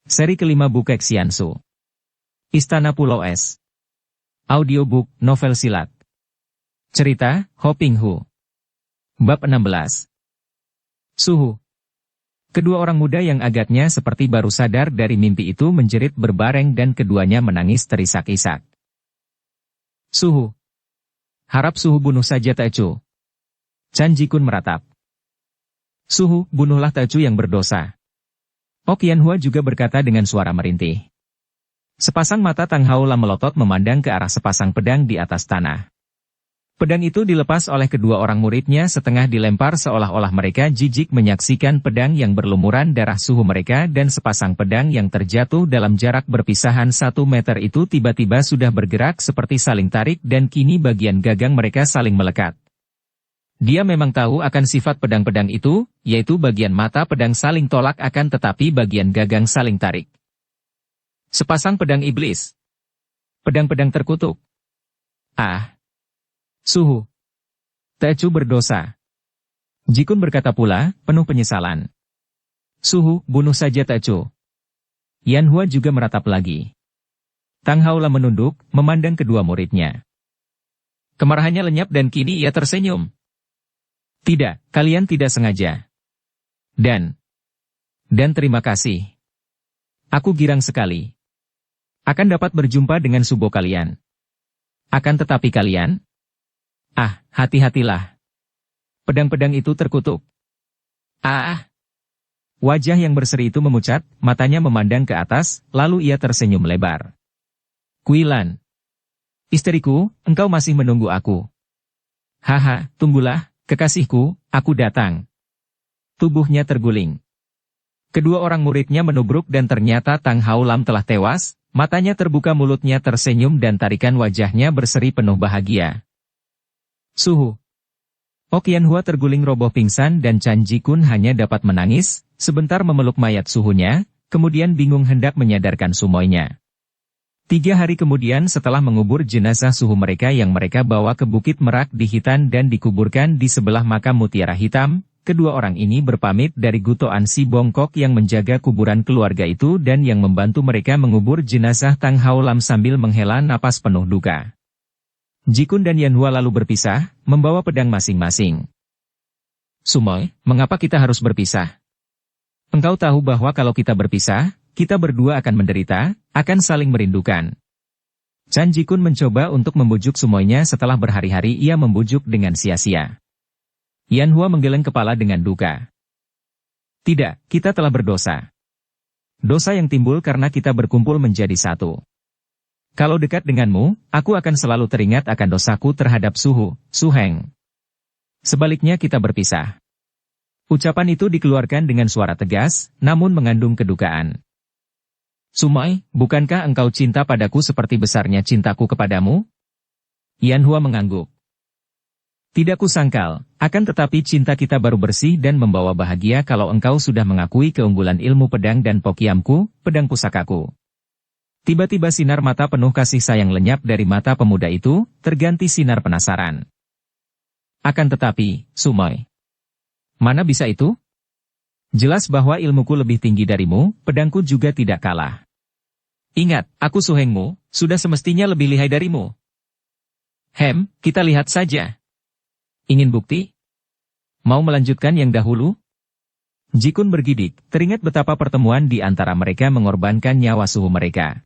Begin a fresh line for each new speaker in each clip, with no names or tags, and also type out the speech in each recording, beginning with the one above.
Seri kelima buku Xiansu. Istana Pulau Es. Audiobook, novel silat. Cerita, Ho Ping Hu. Bab 16. Suhu. Kedua orang muda yang agaknya seperti baru sadar dari mimpi itu menjerit berbareng dan keduanya menangis terisak-isak. Suhu. Harap Suhu bunuh saja Tecu. Chan Jikun meratap. Suhu, bunuhlah Tecu yang berdosa. Ok Yanhua juga berkata dengan suara merintih. Sepasang mata Tang Haolam melotot memandang ke arah sepasang pedang di atas tanah. Pedang itu dilepas oleh kedua orang muridnya setengah dilempar seolah-olah mereka jijik menyaksikan pedang yang berlumuran darah Suhu mereka dan sepasang pedang yang terjatuh dalam jarak berpisahan 1 meter itu tiba-tiba sudah bergerak seperti saling tarik dan kini bagian gagang mereka saling melekat. Dia memang tahu akan sifat pedang-pedang itu, yaitu bagian mata pedang saling tolak akan tetapi bagian gagang saling tarik. Sepasang pedang iblis. Pedang-pedang terkutuk. Ah. Suhu. Tecu berdosa. Jikun berkata pula, penuh penyesalan. Suhu, bunuh saja Tecu. Yanhua juga meratap lagi. Tang Haolam menunduk, memandang kedua muridnya. Kemarahannya lenyap dan kini ia tersenyum. Tidak, kalian tidak sengaja. Dan terima kasih. Aku girang sekali. Akan dapat berjumpa dengan subo kalian. Akan tetapi kalian? Ah, hati-hatilah. Pedang-pedang itu terkutuk. Ah. Wajah yang berseri itu memucat, matanya memandang ke atas, lalu ia tersenyum lebar. Kuilan. Istriku, engkau masih menunggu aku. Haha, tunggulah. Kekasihku, aku datang. Tubuhnya terguling. Kedua orang muridnya menubruk dan ternyata Tang Haolam telah tewas, matanya terbuka mulutnya tersenyum dan tarikan wajahnya berseri penuh bahagia. Suhu. Ok Yanhua terguling roboh pingsan dan Chan Jikun hanya dapat menangis, sebentar memeluk mayat suhunya, kemudian bingung hendak menyadarkan sumoinya. 3 hari kemudian setelah mengubur jenazah Suhu mereka yang mereka bawa ke Bukit Merak di Hitan dan dikuburkan di sebelah makam Mutiara Hitam, kedua orang ini berpamit dari Gutoan Si Bongkok yang menjaga kuburan keluarga itu dan yang membantu mereka mengubur jenazah Tang Haolam sambil menghela napas penuh duka. Jikun dan Yanhua lalu berpisah, membawa pedang masing-masing. Sumoy, mengapa kita harus berpisah? Engkau tahu bahwa kalau kita berpisah, kita berdua akan menderita, akan saling merindukan. Chan Jikun mencoba untuk membujuk sumoinya setelah berhari-hari ia membujuk dengan sia-sia. Yanhua menggeleng kepala dengan duka. Tidak, kita telah berdosa. Dosa yang timbul karena kita berkumpul menjadi satu. Kalau dekat denganmu, aku akan selalu teringat akan dosaku terhadap Suhu, Su Heng. Sebaliknya kita berpisah. Ucapan itu dikeluarkan dengan suara tegas, namun mengandung kedukaan. Sumoy, bukankah engkau cinta padaku seperti besarnya cintaku kepadamu? Yanhua mengangguk. Tidak kusangkal, akan tetapi cinta kita baru bersih dan membawa bahagia kalau engkau sudah mengakui keunggulan ilmu pedang dan pokiamku, pedang pusakaku. Tiba-tiba sinar mata penuh kasih sayang lenyap dari mata pemuda itu, terganti sinar penasaran. Akan tetapi, Sumoy. Mana bisa itu? Jelas bahwa ilmuku lebih tinggi darimu, pedangku juga tidak kalah. Ingat, aku suhengmu, sudah semestinya lebih lihai darimu. Kita lihat saja. Ingin bukti? Mau melanjutkan yang dahulu? Jikun bergidik, teringat betapa pertemuan di antara mereka mengorbankan nyawa Suhu mereka.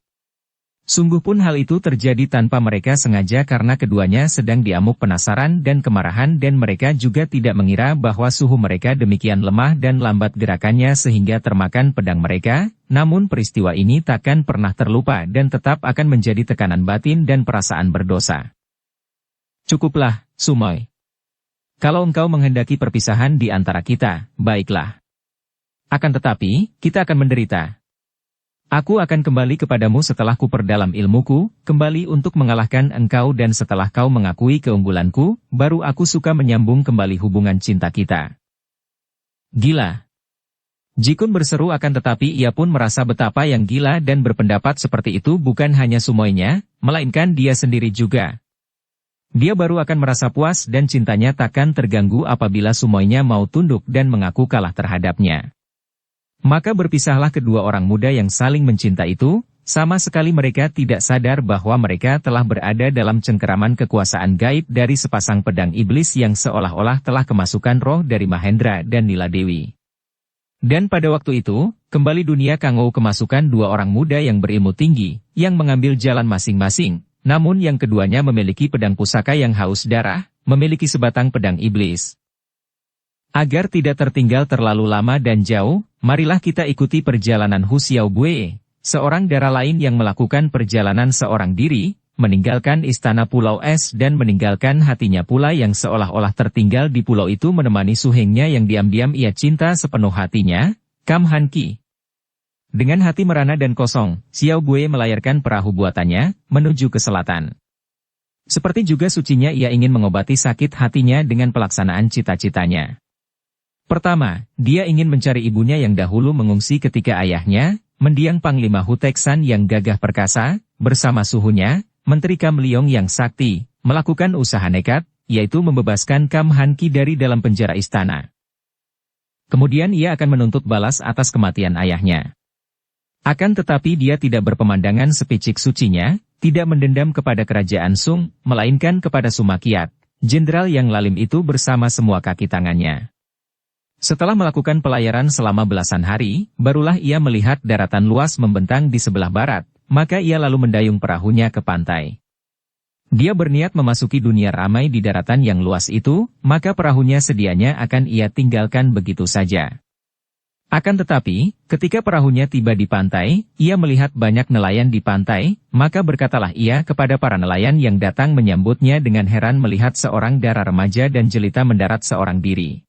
Sungguh pun hal itu terjadi tanpa mereka sengaja karena keduanya sedang diamuk penasaran dan kemarahan dan mereka juga tidak mengira bahwa Suhu mereka demikian lemah dan lambat gerakannya sehingga termakan pedang mereka, namun peristiwa ini takkan pernah terlupa dan tetap akan menjadi tekanan batin dan perasaan berdosa. Cukuplah, Sumoy. Kalau engkau menghendaki perpisahan di antara kita, baiklah. Akan tetapi, kita akan menderita. Aku akan kembali kepadamu setelah ku perdalam ilmuku, kembali untuk mengalahkan engkau dan setelah kau mengakui keunggulanku, baru aku suka menyambung kembali hubungan cinta kita. Gila. Jikun berseru akan tetapi ia pun merasa betapa yang gila dan berpendapat seperti itu bukan hanya sumoinya, melainkan dia sendiri juga. Dia baru akan merasa puas dan cintanya takkan terganggu apabila sumoinya mau tunduk dan mengaku kalah terhadapnya. Maka berpisahlah kedua orang muda yang saling mencinta itu, sama sekali mereka tidak sadar bahwa mereka telah berada dalam cengkeraman kekuasaan gaib dari sepasang pedang iblis yang seolah-olah telah kemasukan roh dari Mahendra dan Nila Dewi. Dan pada waktu itu, kembali dunia Kangou kemasukan dua orang muda yang berilmu tinggi, yang mengambil jalan masing-masing, namun yang keduanya memiliki pedang pusaka yang haus darah, memiliki sebatang pedang iblis. Agar tidak tertinggal terlalu lama dan jauh, marilah kita ikuti perjalanan Hu Xiaobue, seorang dara lain yang melakukan perjalanan seorang diri, meninggalkan istana Pulau Es dan meninggalkan hatinya pula yang seolah-olah tertinggal di pulau itu menemani suhengnya yang diam-diam ia cinta sepenuh hatinya, Kam Han Ki. Dengan hati merana dan kosong, Xiaobue melayarkan perahu buatannya, menuju ke selatan. Seperti juga sucinya ia ingin mengobati sakit hatinya dengan pelaksanaan cita-citanya. Pertama, dia ingin mencari ibunya yang dahulu mengungsi ketika ayahnya, mendiang Panglima Hu Teksan yang gagah perkasa, bersama suhunya, Menteri Kam Leong yang sakti, melakukan usaha nekat, yaitu membebaskan Kam Han Ki dari dalam penjara istana. Kemudian ia akan menuntut balas atas kematian ayahnya. Akan tetapi dia tidak berpemandangan sepicik sucinya, tidak mendendam kepada kerajaan Sung, melainkan kepada Sumakiat, jenderal yang lalim itu bersama semua kaki tangannya. Setelah melakukan pelayaran selama belasan hari, barulah ia melihat daratan luas membentang di sebelah barat, maka ia lalu mendayung perahunya ke pantai. Dia berniat memasuki dunia ramai di daratan yang luas itu, maka perahunya sedianya akan ia tinggalkan begitu saja. Akan tetapi, ketika perahunya tiba di pantai, ia melihat banyak nelayan di pantai, maka berkatalah ia kepada para nelayan yang datang menyambutnya dengan heran melihat seorang dara remaja dan jelita mendarat seorang diri.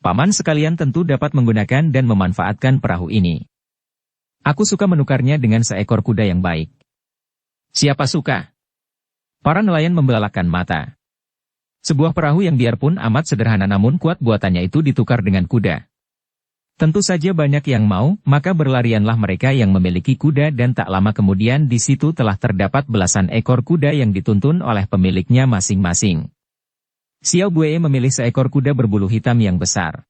Paman sekalian tentu dapat menggunakan dan memanfaatkan perahu ini. Aku suka menukarnya dengan seekor kuda yang baik. Siapa suka? Para nelayan membelalakkan mata. Sebuah perahu yang biarpun amat sederhana namun kuat buatannya itu ditukar dengan kuda. Tentu saja banyak yang mau, maka berlarianlah mereka yang memiliki kuda dan tak lama kemudian di situ telah terdapat belasan ekor kuda yang dituntun oleh pemiliknya masing-masing. Xiaobue memilih seekor kuda berbulu hitam yang besar.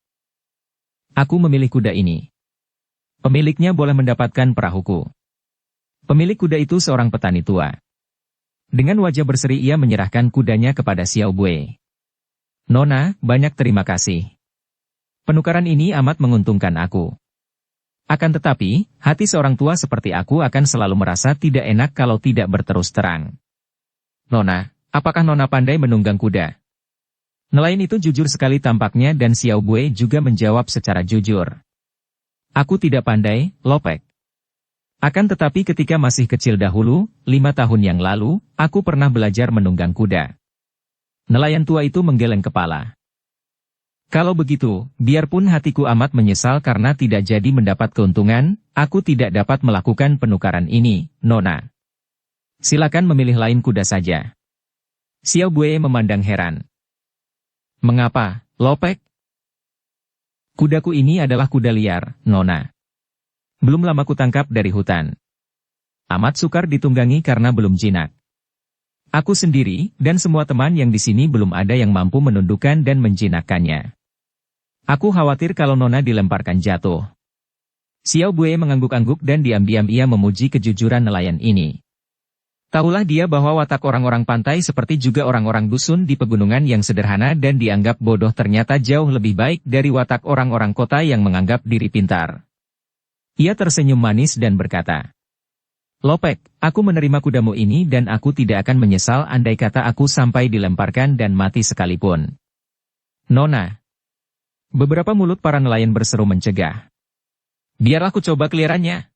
Aku memilih kuda ini. Pemiliknya boleh mendapatkan perahuku. Pemilik kuda itu seorang petani tua. Dengan wajah berseri ia menyerahkan kudanya kepada Xiaobue. Nona, banyak terima kasih. Penukaran ini amat menguntungkan aku. Akan tetapi, hati seorang tua seperti aku akan selalu merasa tidak enak kalau tidak berterus terang. Nona, apakah Nona pandai menunggang kuda? Nelayan itu jujur sekali tampaknya dan Xiaobue juga menjawab secara jujur. Aku tidak pandai, Lopek. Akan tetapi ketika masih kecil dahulu, 5 tahun yang lalu, aku pernah belajar menunggang kuda. Nelayan tua itu menggeleng kepala. Kalau begitu, biarpun hatiku amat menyesal karena tidak jadi mendapat keuntungan, aku tidak dapat melakukan penukaran ini, Nona. Silakan memilih lain kuda saja. Xiaobue memandang heran. Mengapa, Lopek? Kudaku ini adalah kuda liar, Nona. Belum lama kutangkap dari hutan. Amat sukar ditunggangi karena belum jinak. Aku sendiri, dan semua teman yang di sini belum ada yang mampu menundukkan dan menjinakkannya. Aku khawatir kalau Nona dilemparkan jatuh. Xiaobue mengangguk-angguk dan diam-diam ia memuji kejujuran nelayan ini. Tahulah dia bahwa watak orang-orang pantai seperti juga orang-orang dusun di pegunungan yang sederhana dan dianggap bodoh ternyata jauh lebih baik dari watak orang-orang kota yang menganggap diri pintar. Ia tersenyum manis dan berkata, Lopek, aku menerima kudamu ini dan aku tidak akan menyesal andai kata aku sampai dilemparkan dan mati sekalipun. Nona. Beberapa mulut para nelayan berseru mencegah. Biarlah aku coba keliarannya.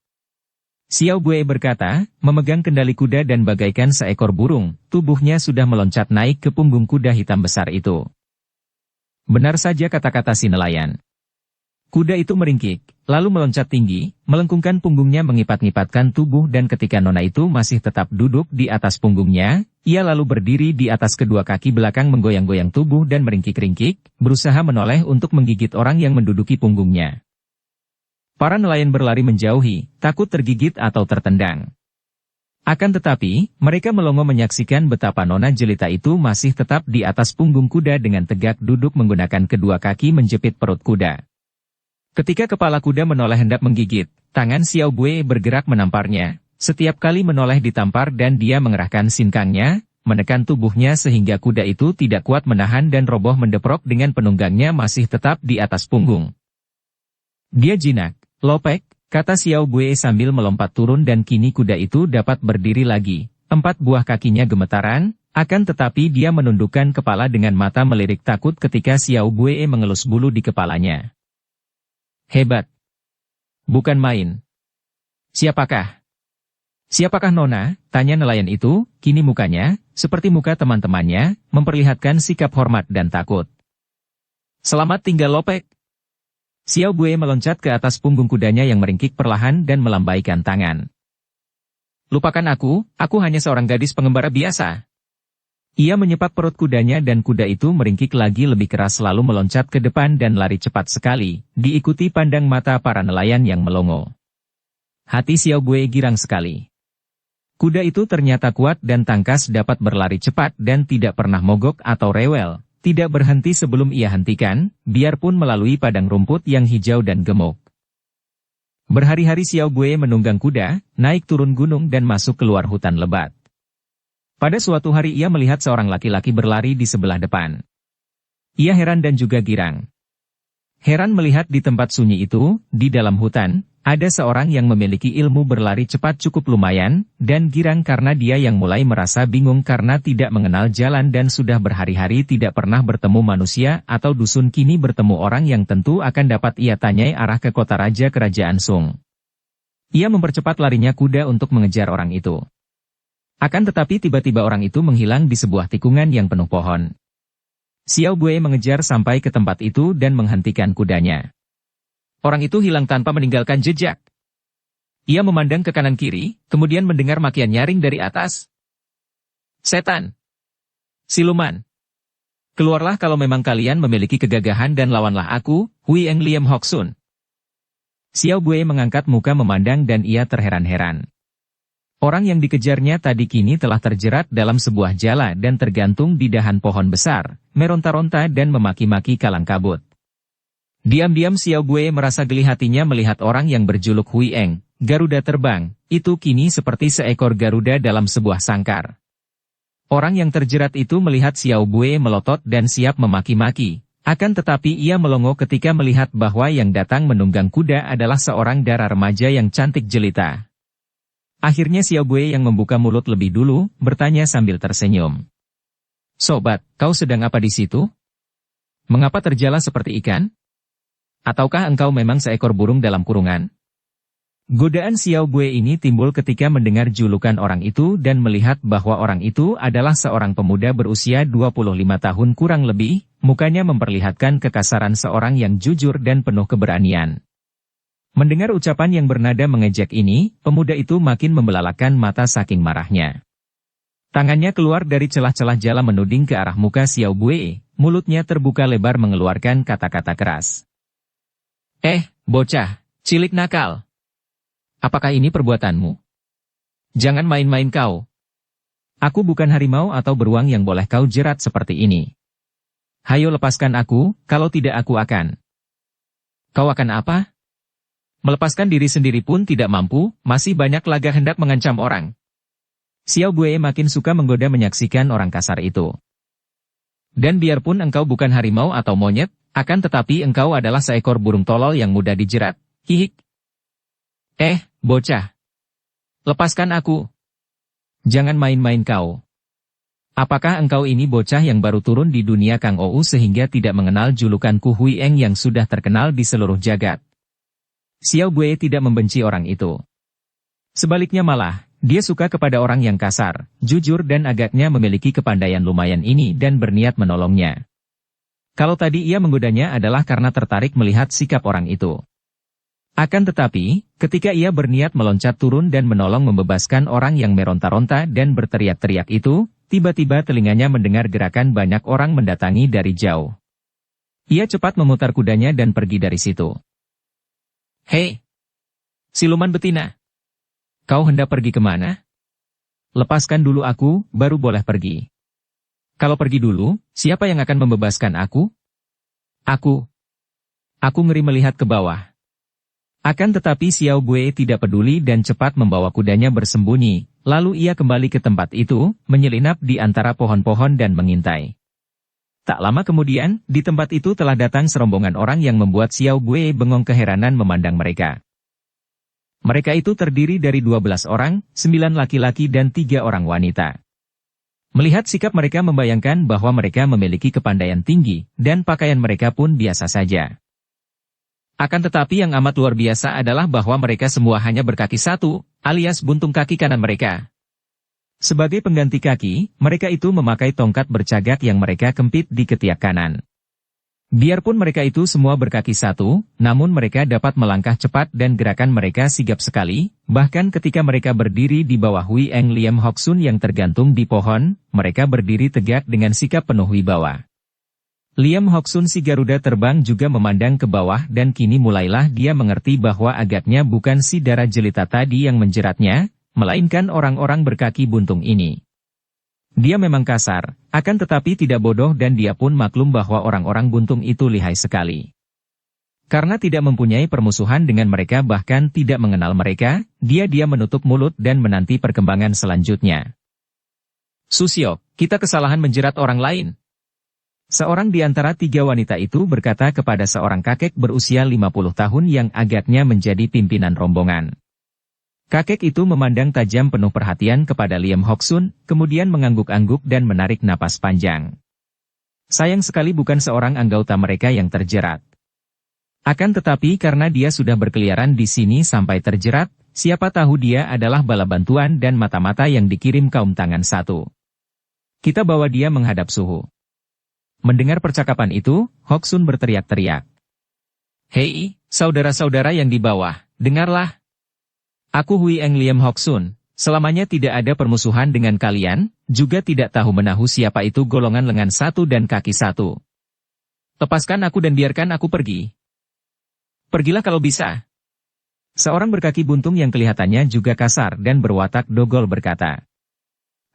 Xiaobue berkata, memegang kendali kuda dan bagaikan seekor burung, tubuhnya sudah meloncat naik ke punggung kuda hitam besar itu. Benar saja kata-kata si nelayan. Kuda itu meringkik, lalu meloncat tinggi, melengkungkan punggungnya mengipat-ngipatkan tubuh dan ketika Nona itu masih tetap duduk di atas punggungnya, ia lalu berdiri di atas kedua kaki belakang menggoyang-goyang tubuh dan meringkik-ringkik, berusaha menoleh untuk menggigit orang yang menduduki punggungnya. Para nelayan berlari menjauhi, takut tergigit atau tertendang. Akan tetapi, mereka melongo menyaksikan betapa Nona jelita itu masih tetap di atas punggung kuda dengan tegak duduk menggunakan kedua kaki menjepit perut kuda. Ketika kepala kuda menoleh hendak menggigit, tangan Xiao Bue bergerak menamparnya. Setiap kali menoleh ditampar dan dia mengerahkan sinkangnya, menekan tubuhnya sehingga kuda itu tidak kuat menahan dan roboh mendeprok dengan penunggangnya masih tetap di atas punggung. Dia jinak, lopek, kata Xiao Bue sambil melompat turun dan kini kuda itu dapat berdiri lagi. 4 buah kakinya gemetaran, akan tetapi dia menundukkan kepala dengan mata melirik takut ketika Xiao Bue mengelus bulu di kepalanya. Hebat. Bukan main. Siapakah? Siapakah Nona? Tanya nelayan itu, kini mukanya, seperti muka teman-temannya, memperlihatkan sikap hormat dan takut. Selamat tinggal lopek. Xiao Bue meloncat ke atas punggung kudanya yang meringkik perlahan dan melambaikan tangan. Lupakan aku hanya seorang gadis pengembara biasa. Ia menyepak perut kudanya dan kuda itu meringkik lagi lebih keras lalu meloncat ke depan dan lari cepat sekali, diikuti pandang mata para nelayan yang melongo. Hati Xiao Bue girang sekali. Kuda itu ternyata kuat dan tangkas dapat berlari cepat dan tidak pernah mogok atau rewel, tidak berhenti sebelum ia hentikan, biarpun melalui padang rumput yang hijau dan gemuk. Berhari-hari Xiao Bue menunggang kuda, naik turun gunung dan masuk keluar hutan lebat. Pada suatu hari ia melihat seorang laki-laki berlari di sebelah depan. Ia heran dan juga girang. Heran melihat di tempat sunyi itu, di dalam hutan, ada seorang yang memiliki ilmu berlari cepat cukup lumayan, dan girang karena dia yang mulai merasa bingung karena tidak mengenal jalan dan sudah berhari-hari tidak pernah bertemu manusia atau dusun kini bertemu orang yang tentu akan dapat ia tanyai arah ke kota raja kerajaan Sung. Ia mempercepat larinya kuda untuk mengejar orang itu. Akan tetapi tiba-tiba orang itu menghilang di sebuah tikungan yang penuh pohon. Xiao Bue mengejar sampai ke tempat itu dan menghentikan kudanya. Orang itu hilang tanpa meninggalkan jejak. Ia memandang ke kanan kiri, kemudian mendengar makian nyaring dari atas. Setan! Siluman! Keluarlah kalau memang kalian memiliki kegagahan dan lawanlah aku, Hui Eng Liam Hoksun. Xiao Bue mengangkat muka memandang dan ia terheran-heran. Orang yang dikejarnya tadi kini telah terjerat dalam sebuah jala dan tergantung di dahan pohon besar, meronta-ronta dan memaki-maki kalang kabut. Diam-diam Xiao Bue merasa geli hatinya melihat orang yang berjuluk Hui Eng, Garuda terbang, itu kini seperti seekor Garuda dalam sebuah sangkar. Orang yang terjerat itu melihat Xiao Bue melotot dan siap memaki-maki, akan tetapi ia melongo ketika melihat bahwa yang datang menunggang kuda adalah seorang dara remaja yang cantik jelita. Akhirnya Xiao Bue yang membuka mulut lebih dulu, bertanya sambil tersenyum. Sobat, kau sedang apa di situ? Mengapa terjala seperti ikan? Ataukah engkau memang seekor burung dalam kurungan? Godaan Xiao Bue ini timbul ketika mendengar julukan orang itu dan melihat bahwa orang itu adalah seorang pemuda berusia 25 tahun kurang lebih, mukanya memperlihatkan kekasaran seorang yang jujur dan penuh keberanian. Mendengar ucapan yang bernada mengejek ini, pemuda itu makin membelalakan mata saking marahnya. Tangannya keluar dari celah-celah jala menuding ke arah muka Xiao Bue, mulutnya terbuka lebar mengeluarkan kata-kata keras. Bocah, cilik nakal. Apakah ini perbuatanmu? Jangan main-main kau. Aku bukan harimau atau beruang yang boleh kau jerat seperti ini. Hayo lepaskan aku, kalau tidak aku akan. Kau akan apa? Melepaskan diri sendiri pun tidak mampu, masih banyak lagak hendak mengancam orang. Xiao Bue makin suka menggoda menyaksikan orang kasar itu. Dan biarpun engkau bukan harimau atau monyet, akan tetapi engkau adalah seekor burung tolol yang mudah dijerat, hihik. Bocah. Lepaskan aku. Jangan main-main kau. Apakah engkau ini bocah yang baru turun di dunia Kang Ou sehingga tidak mengenal julukanku Hui Eng yang sudah terkenal di seluruh jagat? Xiao Bue tidak membenci orang itu. Sebaliknya malah, dia suka kepada orang yang kasar, jujur dan agaknya memiliki kepandaian lumayan ini dan berniat menolongnya. Kalau tadi ia menggodanya adalah karena tertarik melihat sikap orang itu. Akan tetapi, ketika ia berniat meloncat turun dan menolong membebaskan orang yang meronta-ronta dan berteriak-teriak itu, tiba-tiba telinganya mendengar gerakan banyak orang mendatangi dari jauh. Ia cepat memutar kudanya dan pergi dari situ. Hei! Siluman betina! Kau hendak pergi kemana? Lepaskan dulu aku, baru boleh pergi. Kalau pergi dulu, siapa yang akan membebaskan aku? Aku. Aku ngeri melihat ke bawah. Akan tetapi Xiao Bue tidak peduli dan cepat membawa kudanya bersembunyi, lalu ia kembali ke tempat itu, menyelinap di antara pohon-pohon dan mengintai. Tak lama kemudian, di tempat itu telah datang serombongan orang yang membuat Xiao Bue bengong keheranan memandang mereka. Mereka itu terdiri dari 12 orang, 9 laki-laki dan 3 orang wanita. Melihat sikap mereka membayangkan bahwa mereka memiliki kepandaian tinggi, dan pakaian mereka pun biasa saja. Akan tetapi yang amat luar biasa adalah bahwa mereka semua hanya berkaki satu, alias buntung kaki kanan mereka. Sebagai pengganti kaki, mereka itu memakai tongkat bercagak yang mereka kempit di ketiak kanan. Biarpun mereka itu semua berkaki satu, namun mereka dapat melangkah cepat dan gerakan mereka sigap sekali, bahkan ketika mereka berdiri di bawah Hui Eng Liam Hoksun yang tergantung di pohon, mereka berdiri tegak dengan sikap penuh wibawa. Liam Hoksun si Garuda terbang juga memandang ke bawah dan kini mulailah dia mengerti bahwa agaknya bukan si darah jelita tadi yang menjeratnya, melainkan orang-orang berkaki buntung ini. Dia memang kasar, akan tetapi tidak bodoh dan dia pun maklum bahwa orang-orang buntung itu lihai sekali. Karena tidak mempunyai permusuhan dengan mereka bahkan tidak mengenal mereka, dia menutup mulut dan menanti perkembangan selanjutnya. Susiok, kita kesalahan menjerat orang lain. Seorang di antara 3 wanita itu berkata kepada seorang kakek berusia 50 tahun yang agaknya menjadi pimpinan rombongan. Kakek itu memandang tajam penuh perhatian kepada Liam Hoksun, kemudian mengangguk-angguk dan menarik napas panjang. Sayang sekali bukan seorang anggota mereka yang terjerat. Akan tetapi karena dia sudah berkeliaran di sini sampai terjerat, siapa tahu dia adalah bala bantuan dan mata-mata yang dikirim kaum tangan satu. Kita bawa dia menghadap suhu. Mendengar percakapan itu, Hoksun berteriak-teriak. Hei, saudara-saudara yang di bawah, dengarlah. Aku Hui Eng Liam Hoksun, selamanya tidak ada permusuhan dengan kalian, juga tidak tahu menahu siapa itu golongan lengan satu dan kaki satu. Lepaskan aku dan biarkan aku pergi. Pergilah kalau bisa. Seorang berkaki buntung yang kelihatannya juga kasar dan berwatak dogol berkata.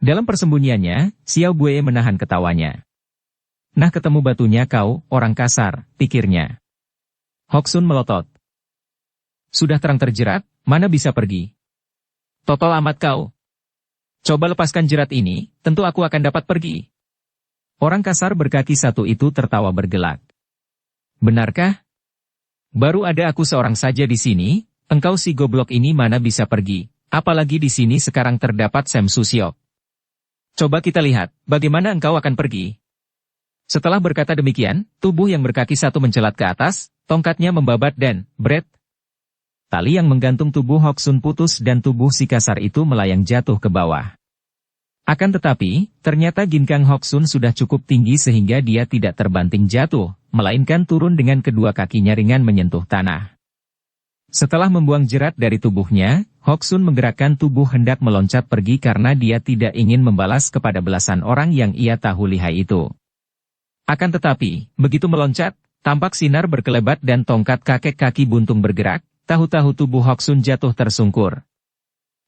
Dalam persembunyiannya, Xiao Bue menahan ketawanya. Nah ketemu batunya kau, orang kasar, pikirnya. Hoksun melotot. Sudah terang terjerat, mana bisa pergi? Totol amat kau. Coba lepaskan jerat ini, tentu aku akan dapat pergi. Orang kasar berkaki satu itu tertawa bergelak. Benarkah? Baru ada aku seorang saja di sini, engkau si goblok ini mana bisa pergi, apalagi di sini sekarang terdapat Sam Susiok. Coba kita lihat, bagaimana engkau akan pergi. Setelah berkata demikian, tubuh yang berkaki satu mencelat ke atas, tongkatnya membabat dan, bret. Tali yang menggantung tubuh Hoksun putus dan tubuh si kasar itu melayang jatuh ke bawah. Akan tetapi, ternyata ginkang Hoksun sudah cukup tinggi sehingga dia tidak terbanting jatuh, melainkan turun dengan kedua kakinya ringan menyentuh tanah. Setelah membuang jerat dari tubuhnya, Hoksun menggerakkan tubuh hendak meloncat pergi karena dia tidak ingin membalas kepada belasan orang yang ia tahu lihai itu. Akan tetapi, begitu meloncat, tampak sinar berkelebat dan tongkat kakek kaki buntung bergerak, tahu-tahu tubuh Hoksun jatuh tersungkur.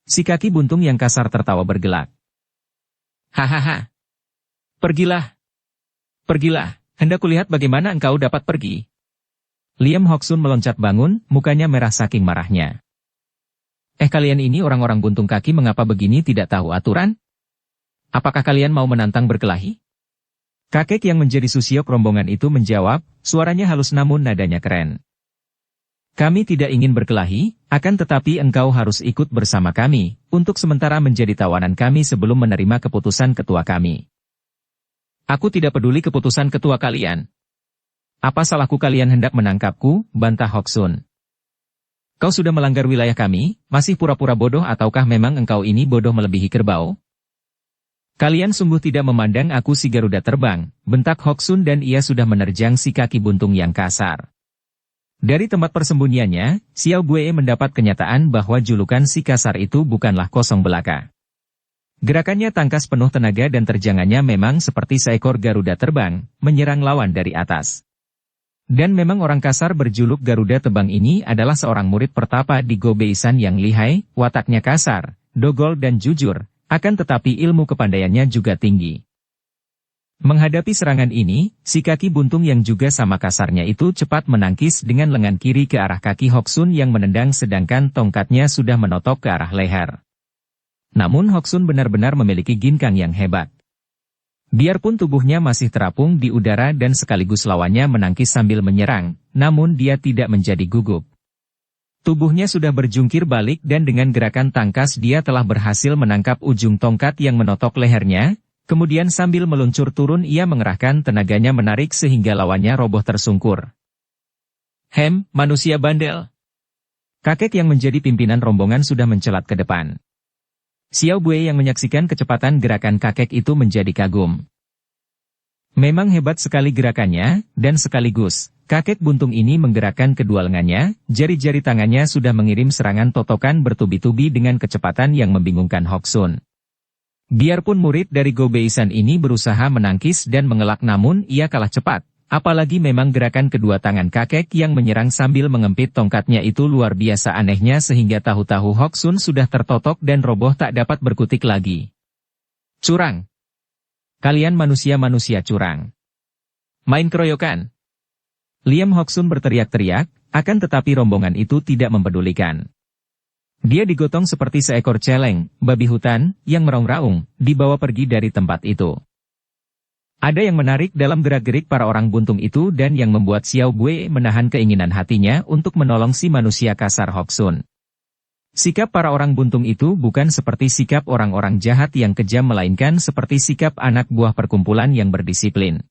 Si kaki buntung yang kasar tertawa bergelak. Hahaha. Pergilah. Pergilah, hendak kulihat bagaimana engkau dapat pergi. Liam Hoksun meloncat bangun, mukanya merah saking marahnya. Kalian ini orang-orang buntung kaki mengapa begini tidak tahu aturan? Apakah kalian mau menantang berkelahi? Kakek yang menjadi susiok rombongan itu menjawab, suaranya halus namun nadanya keren. Kami tidak ingin berkelahi, akan tetapi engkau harus ikut bersama kami, untuk sementara menjadi tawanan kami sebelum menerima keputusan ketua kami. Aku tidak peduli keputusan ketua kalian. Apa salahku kalian hendak menangkapku, bantah Hoksun. Kau sudah melanggar wilayah kami, masih pura-pura bodoh ataukah memang engkau ini bodoh melebihi kerbau? Kalian sungguh tidak memandang aku si Garuda terbang, bentak Hoksun dan ia sudah menerjang si kaki buntung yang kasar. Dari tempat persembunyiannya, Xiao Bue mendapat kenyataan bahwa julukan si kasar itu bukanlah kosong belaka. Gerakannya tangkas penuh tenaga dan terjangannya memang seperti seekor Garuda terbang, menyerang lawan dari atas. Dan memang orang kasar berjuluk Garuda Terbang ini adalah seorang murid pertapa di Gobeisan yang lihai, wataknya kasar, dogol dan jujur. Akan tetapi ilmu kepandaiannya juga tinggi. Menghadapi serangan ini, si kaki buntung yang juga sama kasarnya itu cepat menangkis dengan lengan kiri ke arah kaki Hoksun yang menendang sedangkan tongkatnya sudah menotok ke arah leher. Namun Hoksun benar-benar memiliki ginkang yang hebat. Biarpun tubuhnya masih terapung di udara dan sekaligus lawannya menangkis sambil menyerang, namun dia tidak menjadi gugup. Tubuhnya sudah berjungkir balik dan dengan gerakan tangkas dia telah berhasil menangkap ujung tongkat yang menotok lehernya. Kemudian sambil meluncur turun ia mengerahkan tenaganya menarik sehingga lawannya roboh tersungkur. Manusia bandel. Kakek yang menjadi pimpinan rombongan sudah mencelat ke depan. Xiao Bue yang menyaksikan kecepatan gerakan kakek itu menjadi kagum. Memang hebat sekali gerakannya, dan sekaligus, kakek buntung ini menggerakkan kedua lengannya, jari-jari tangannya sudah mengirim serangan totokan bertubi-tubi dengan kecepatan yang membingungkan Hoksun. Biarpun murid dari Go Beisan ini berusaha menangkis dan mengelak namun ia kalah cepat, apalagi memang gerakan kedua tangan kakek yang menyerang sambil mengempit tongkatnya itu luar biasa anehnya sehingga tahu-tahu Hoksun sudah tertotok dan roboh tak dapat berkutik lagi. Curang! Kalian manusia-manusia curang! Main keroyokan! Liam Hoksun berteriak-teriak, akan tetapi rombongan itu tidak mempedulikan. Dia digotong seperti seekor celeng, babi hutan, yang meraung-raung, dibawa pergi dari tempat itu. Ada yang menarik dalam gerak-gerik para orang buntung itu dan yang membuat Xiao Bue menahan keinginan hatinya untuk menolong si manusia kasar Hoksun. Sikap para orang buntung itu bukan seperti sikap orang-orang jahat yang kejam melainkan seperti sikap anak buah perkumpulan yang berdisiplin.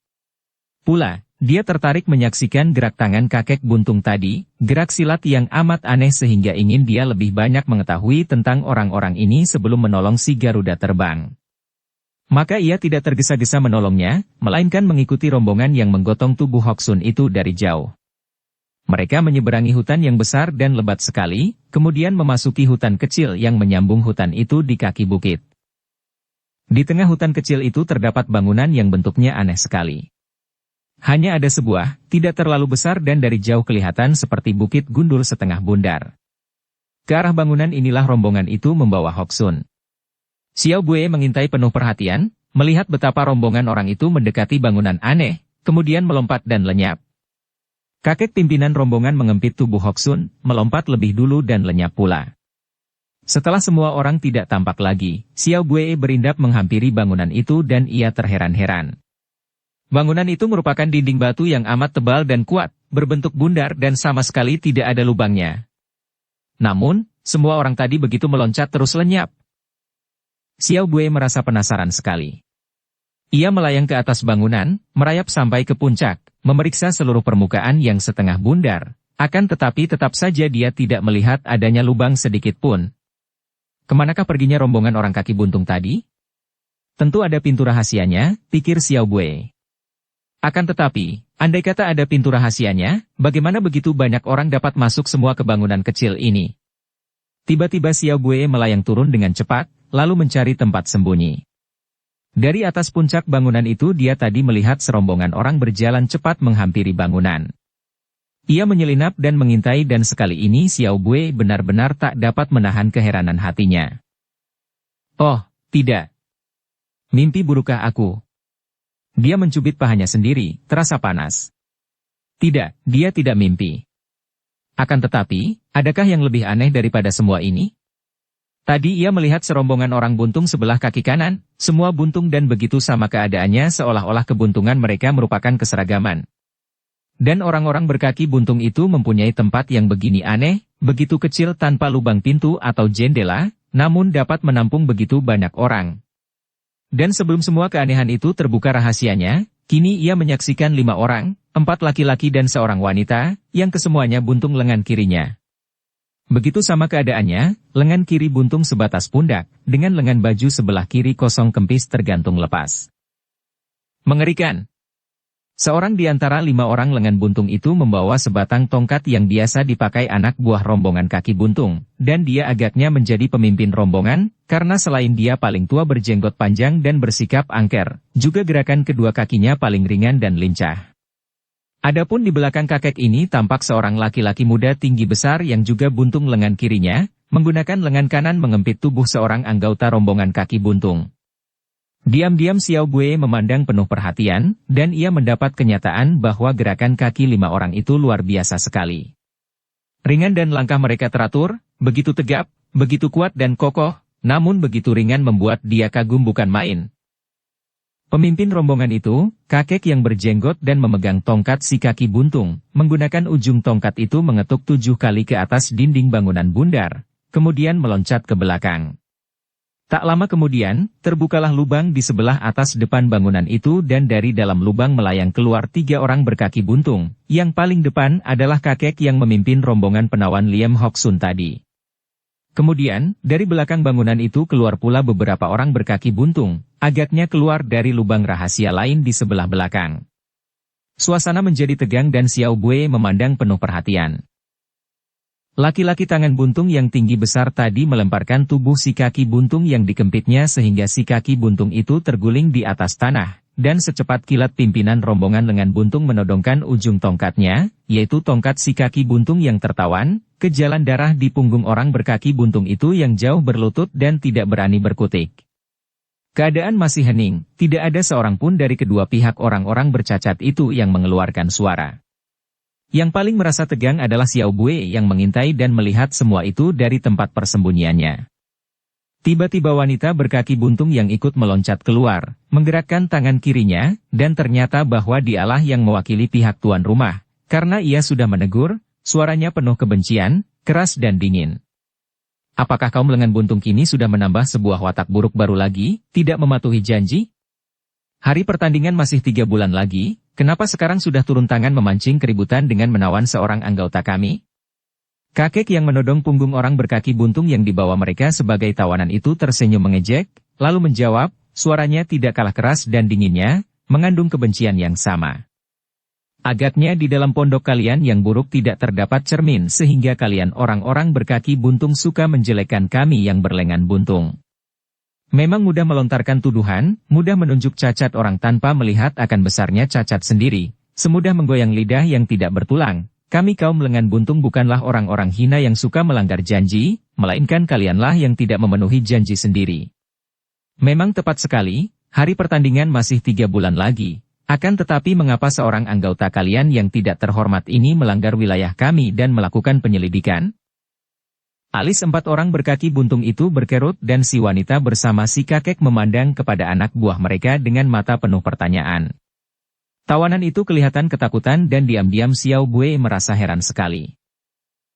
Pula, dia tertarik menyaksikan gerak tangan kakek buntung tadi, gerak silat yang amat aneh sehingga ingin dia lebih banyak mengetahui tentang orang-orang ini sebelum menolong si Garuda terbang. Maka ia tidak tergesa-gesa menolongnya, melainkan mengikuti rombongan yang menggotong tubuh Hoksun itu dari jauh. Mereka menyeberangi hutan yang besar dan lebat sekali, kemudian memasuki hutan kecil yang menyambung hutan itu di kaki bukit. Di tengah hutan kecil itu terdapat bangunan yang bentuknya aneh sekali. Hanya ada sebuah, tidak terlalu besar dan dari jauh kelihatan seperti bukit gundul setengah bundar. Ke arah bangunan inilah rombongan itu membawa Hoksun. Xiao Bue mengintai penuh perhatian, melihat betapa rombongan orang itu mendekati bangunan aneh, kemudian melompat dan lenyap. Kakek pimpinan rombongan mengempit tubuh Hoksun, melompat lebih dulu dan lenyap pula. Setelah semua orang tidak tampak lagi, Xiao Bue berindap menghampiri bangunan itu dan ia terheran-heran. Bangunan itu merupakan dinding batu yang amat tebal dan kuat, berbentuk bundar dan sama sekali tidak ada lubangnya. Namun, semua orang tadi begitu meloncat terus lenyap. Xiao Bue merasa penasaran sekali. Ia melayang ke atas bangunan, merayap sampai ke puncak, memeriksa seluruh permukaan yang setengah bundar, akan tetapi tetap saja dia tidak melihat adanya lubang sedikit pun. Kemanakah perginya rombongan orang kaki buntung tadi? Tentu ada pintu rahasianya, pikir Xiao Bue. Akan tetapi, andai kata ada pintu rahasianya, bagaimana begitu banyak orang dapat masuk semua ke bangunan kecil ini? Tiba-tiba Xiao Bue melayang turun dengan cepat, lalu mencari tempat sembunyi. Dari atas puncak bangunan itu dia tadi melihat serombongan orang berjalan cepat menghampiri bangunan. Ia menyelinap dan mengintai dan sekali ini Xiao Bue benar-benar tak dapat menahan keheranan hatinya. Oh, tidak. Mimpi burukkah aku? Dia mencubit pahanya sendiri, terasa panas. Tidak, dia tidak mimpi. Akan tetapi, adakah yang lebih aneh daripada semua ini? Tadi ia melihat serombongan orang buntung sebelah kaki kanan, semua buntung dan begitu sama keadaannya seolah-olah kebuntungan mereka merupakan keseragaman. Dan orang-orang berkaki buntung itu mempunyai tempat yang begini aneh, begitu kecil tanpa lubang pintu atau jendela, namun dapat menampung begitu banyak orang. Dan sebelum semua keanehan itu terbuka rahasianya, kini ia menyaksikan 5 orang, 4 laki-laki dan seorang wanita, yang kesemuanya buntung lengan kirinya. Begitu sama keadaannya, lengan kiri buntung sebatas pundak, dengan lengan baju sebelah kiri kosong kempis tergantung lepas. Mengerikan. Seorang di antara 5 orang lengan buntung itu membawa sebatang tongkat yang biasa dipakai anak buah rombongan kaki buntung, dan dia agaknya menjadi pemimpin rombongan, karena selain dia paling tua berjenggot panjang dan bersikap angker, juga gerakan kedua kakinya paling ringan dan lincah. Adapun di belakang kakek ini tampak seorang laki-laki muda tinggi besar yang juga buntung lengan kirinya, menggunakan lengan kanan mengempit tubuh seorang anggota rombongan kaki buntung. Diam-diam Xiao Bue memandang penuh perhatian, dan ia mendapat kenyataan bahwa gerakan kaki 5 orang itu luar biasa sekali. Ringan dan langkah mereka teratur, begitu tegap, begitu kuat dan kokoh, namun begitu ringan membuat dia kagum bukan main. Pemimpin rombongan itu, kakek yang berjenggot dan memegang tongkat si kaki buntung, menggunakan ujung tongkat itu mengetuk 7 kali ke atas dinding bangunan bundar, kemudian meloncat ke belakang. Tak lama kemudian, terbukalah lubang di sebelah atas depan bangunan itu dan dari dalam lubang melayang keluar 3 orang berkaki buntung. Yang paling depan adalah kakek yang memimpin rombongan penawan Liam Hoksun tadi. Kemudian, dari belakang bangunan itu keluar pula beberapa orang berkaki buntung, agaknya keluar dari lubang rahasia lain di sebelah belakang. Suasana menjadi tegang dan Xiao Bue memandang penuh perhatian. Laki-laki tangan buntung yang tinggi besar tadi melemparkan tubuh si kaki buntung yang dikempitnya sehingga si kaki buntung itu terguling di atas tanah, dan secepat kilat pimpinan rombongan lengan buntung menodongkan ujung tongkatnya, yaitu tongkat si kaki buntung yang tertawan, ke jalan darah di punggung orang berkaki buntung itu yang jauh berlutut dan tidak berani berkutik. Keadaan masih hening, tidak ada seorang pun dari kedua pihak orang-orang bercacat itu yang mengeluarkan suara. Yang paling merasa tegang adalah Xiao Bue yang mengintai dan melihat semua itu dari tempat persembunyiannya. Tiba-tiba wanita berkaki buntung yang ikut meloncat keluar, menggerakkan tangan kirinya, dan ternyata bahwa dialah yang mewakili pihak tuan rumah. Karena ia sudah menegur, suaranya penuh kebencian, keras dan dingin. Apakah kaum lengan buntung kini sudah menambah sebuah watak buruk baru lagi, tidak mematuhi janji? Hari pertandingan masih 3 bulan lagi. Kenapa sekarang sudah turun tangan memancing keributan dengan menawan seorang anggota kami? Kakek yang menodong punggung orang berkaki buntung yang dibawa mereka sebagai tawanan itu tersenyum mengejek, lalu menjawab, suaranya tidak kalah keras dan dinginnya, mengandung kebencian yang sama. Agaknya di dalam pondok kalian yang buruk tidak terdapat cermin sehingga kalian orang-orang berkaki buntung suka menjelekkan kami yang berlengan buntung. Memang mudah melontarkan tuduhan, mudah menunjuk cacat orang tanpa melihat akan besarnya cacat sendiri, semudah menggoyang lidah yang tidak bertulang. Kami kaum lengan buntung bukanlah orang-orang hina yang suka melanggar janji, melainkan kalianlah yang tidak memenuhi janji sendiri. Memang tepat sekali, hari pertandingan masih 3 bulan lagi, akan tetapi mengapa seorang anggota kalian yang tidak terhormat ini melanggar wilayah kami dan melakukan penyelidikan? Alis 4 orang berkaki buntung itu berkerut dan si wanita bersama si kakek memandang kepada anak buah mereka dengan mata penuh pertanyaan. Tawanan itu kelihatan ketakutan dan diam-diam Xiao Bue merasa heran sekali.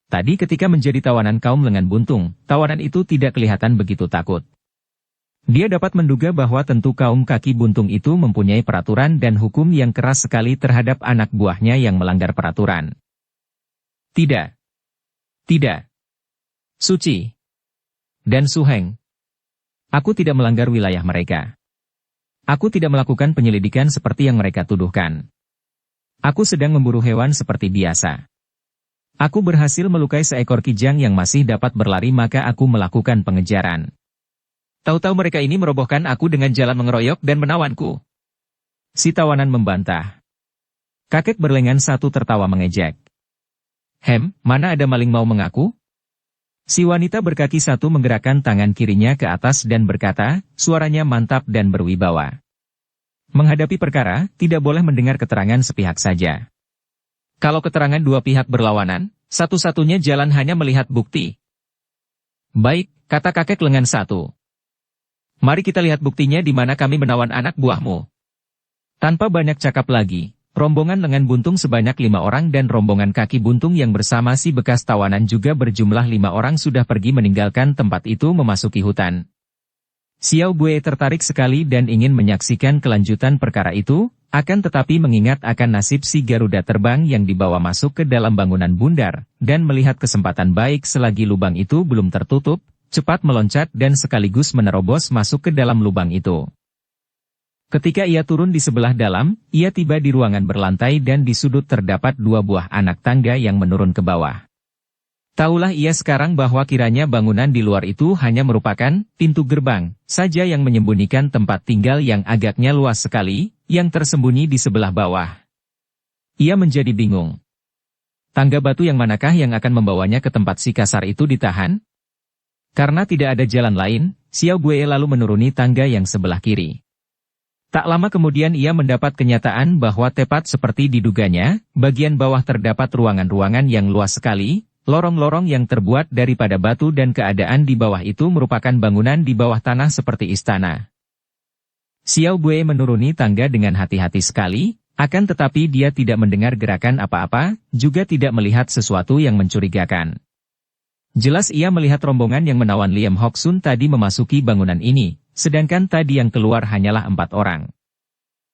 Tadi ketika menjadi tawanan kaum lengan buntung, tawanan itu tidak kelihatan begitu takut. Dia dapat menduga bahwa tentu kaum kaki buntung itu mempunyai peraturan dan hukum yang keras sekali terhadap anak buahnya yang melanggar peraturan. Tidak. Tidak. Suci dan Suheng. Aku tidak melanggar wilayah mereka. Aku tidak melakukan penyelidikan seperti yang mereka tuduhkan. Aku sedang memburu hewan seperti biasa. Aku berhasil melukai seekor kijang yang masih dapat berlari maka aku melakukan pengejaran. Tahu-tahu mereka ini merobohkan aku dengan jalan mengeroyok dan menawanku. Si tawanan membantah. Kakek berlengan satu tertawa mengejek. Mana ada maling mau mengaku? Si wanita berkaki satu menggerakkan tangan kirinya ke atas dan berkata, suaranya mantap dan berwibawa. Menghadapi perkara, tidak boleh mendengar keterangan sepihak saja. Kalau keterangan dua pihak berlawanan, satu-satunya jalan hanya melihat bukti. Baik, kata kakek lengan satu. Mari kita lihat buktinya di mana kami menawan anak buahmu. Tanpa banyak cakap lagi, rombongan lengan buntung sebanyak 5 orang dan rombongan kaki buntung yang bersama si bekas tawanan juga berjumlah 5 orang sudah pergi meninggalkan tempat itu memasuki hutan. Xiao Bue tertarik sekali dan ingin menyaksikan kelanjutan perkara itu, akan tetapi mengingat akan nasib si Garuda terbang yang dibawa masuk ke dalam bangunan bundar, dan melihat kesempatan baik selagi lubang itu belum tertutup, cepat meloncat dan sekaligus menerobos masuk ke dalam lubang itu. Ketika ia turun di sebelah dalam, ia tiba di ruangan berlantai dan di sudut terdapat 2 buah anak tangga yang menurun ke bawah. Taulah ia sekarang bahwa kiranya bangunan di luar itu hanya merupakan pintu gerbang saja yang menyembunyikan tempat tinggal yang agaknya luas sekali, yang tersembunyi di sebelah bawah. Ia menjadi bingung. Tangga batu yang manakah yang akan membawanya ke tempat si kasar itu ditahan? Karena tidak ada jalan lain, Xiao Bue lalu menuruni tangga yang sebelah kiri. Tak lama kemudian ia mendapat kenyataan bahwa tepat seperti diduganya, bagian bawah terdapat ruangan-ruangan yang luas sekali, lorong-lorong yang terbuat daripada batu dan keadaan di bawah itu merupakan bangunan di bawah tanah seperti istana. Xiao Bue menuruni tangga dengan hati-hati sekali, akan tetapi dia tidak mendengar gerakan apa-apa, juga tidak melihat sesuatu yang mencurigakan. Jelas ia melihat rombongan yang menawan Liam Hoksun tadi memasuki bangunan ini, sedangkan tadi yang keluar hanyalah 4 orang.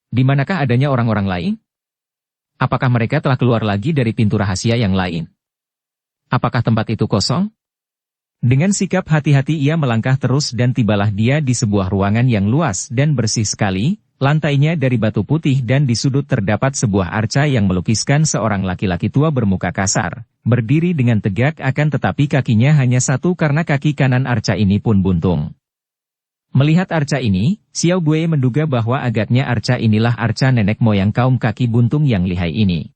Di manakah adanya orang-orang lain? Apakah mereka telah keluar lagi dari pintu rahasia yang lain? Apakah tempat itu kosong? Dengan sikap hati-hati ia melangkah terus dan tibalah dia di sebuah ruangan yang luas dan bersih sekali, lantainya dari batu putih dan di sudut terdapat sebuah arca yang melukiskan seorang laki-laki tua bermuka kasar, berdiri dengan tegak akan tetapi kakinya hanya satu karena kaki kanan arca ini pun buntung. Melihat arca ini, Xiao Bue menduga bahwa agaknya arca inilah arca nenek moyang kaum kaki buntung yang lihai ini.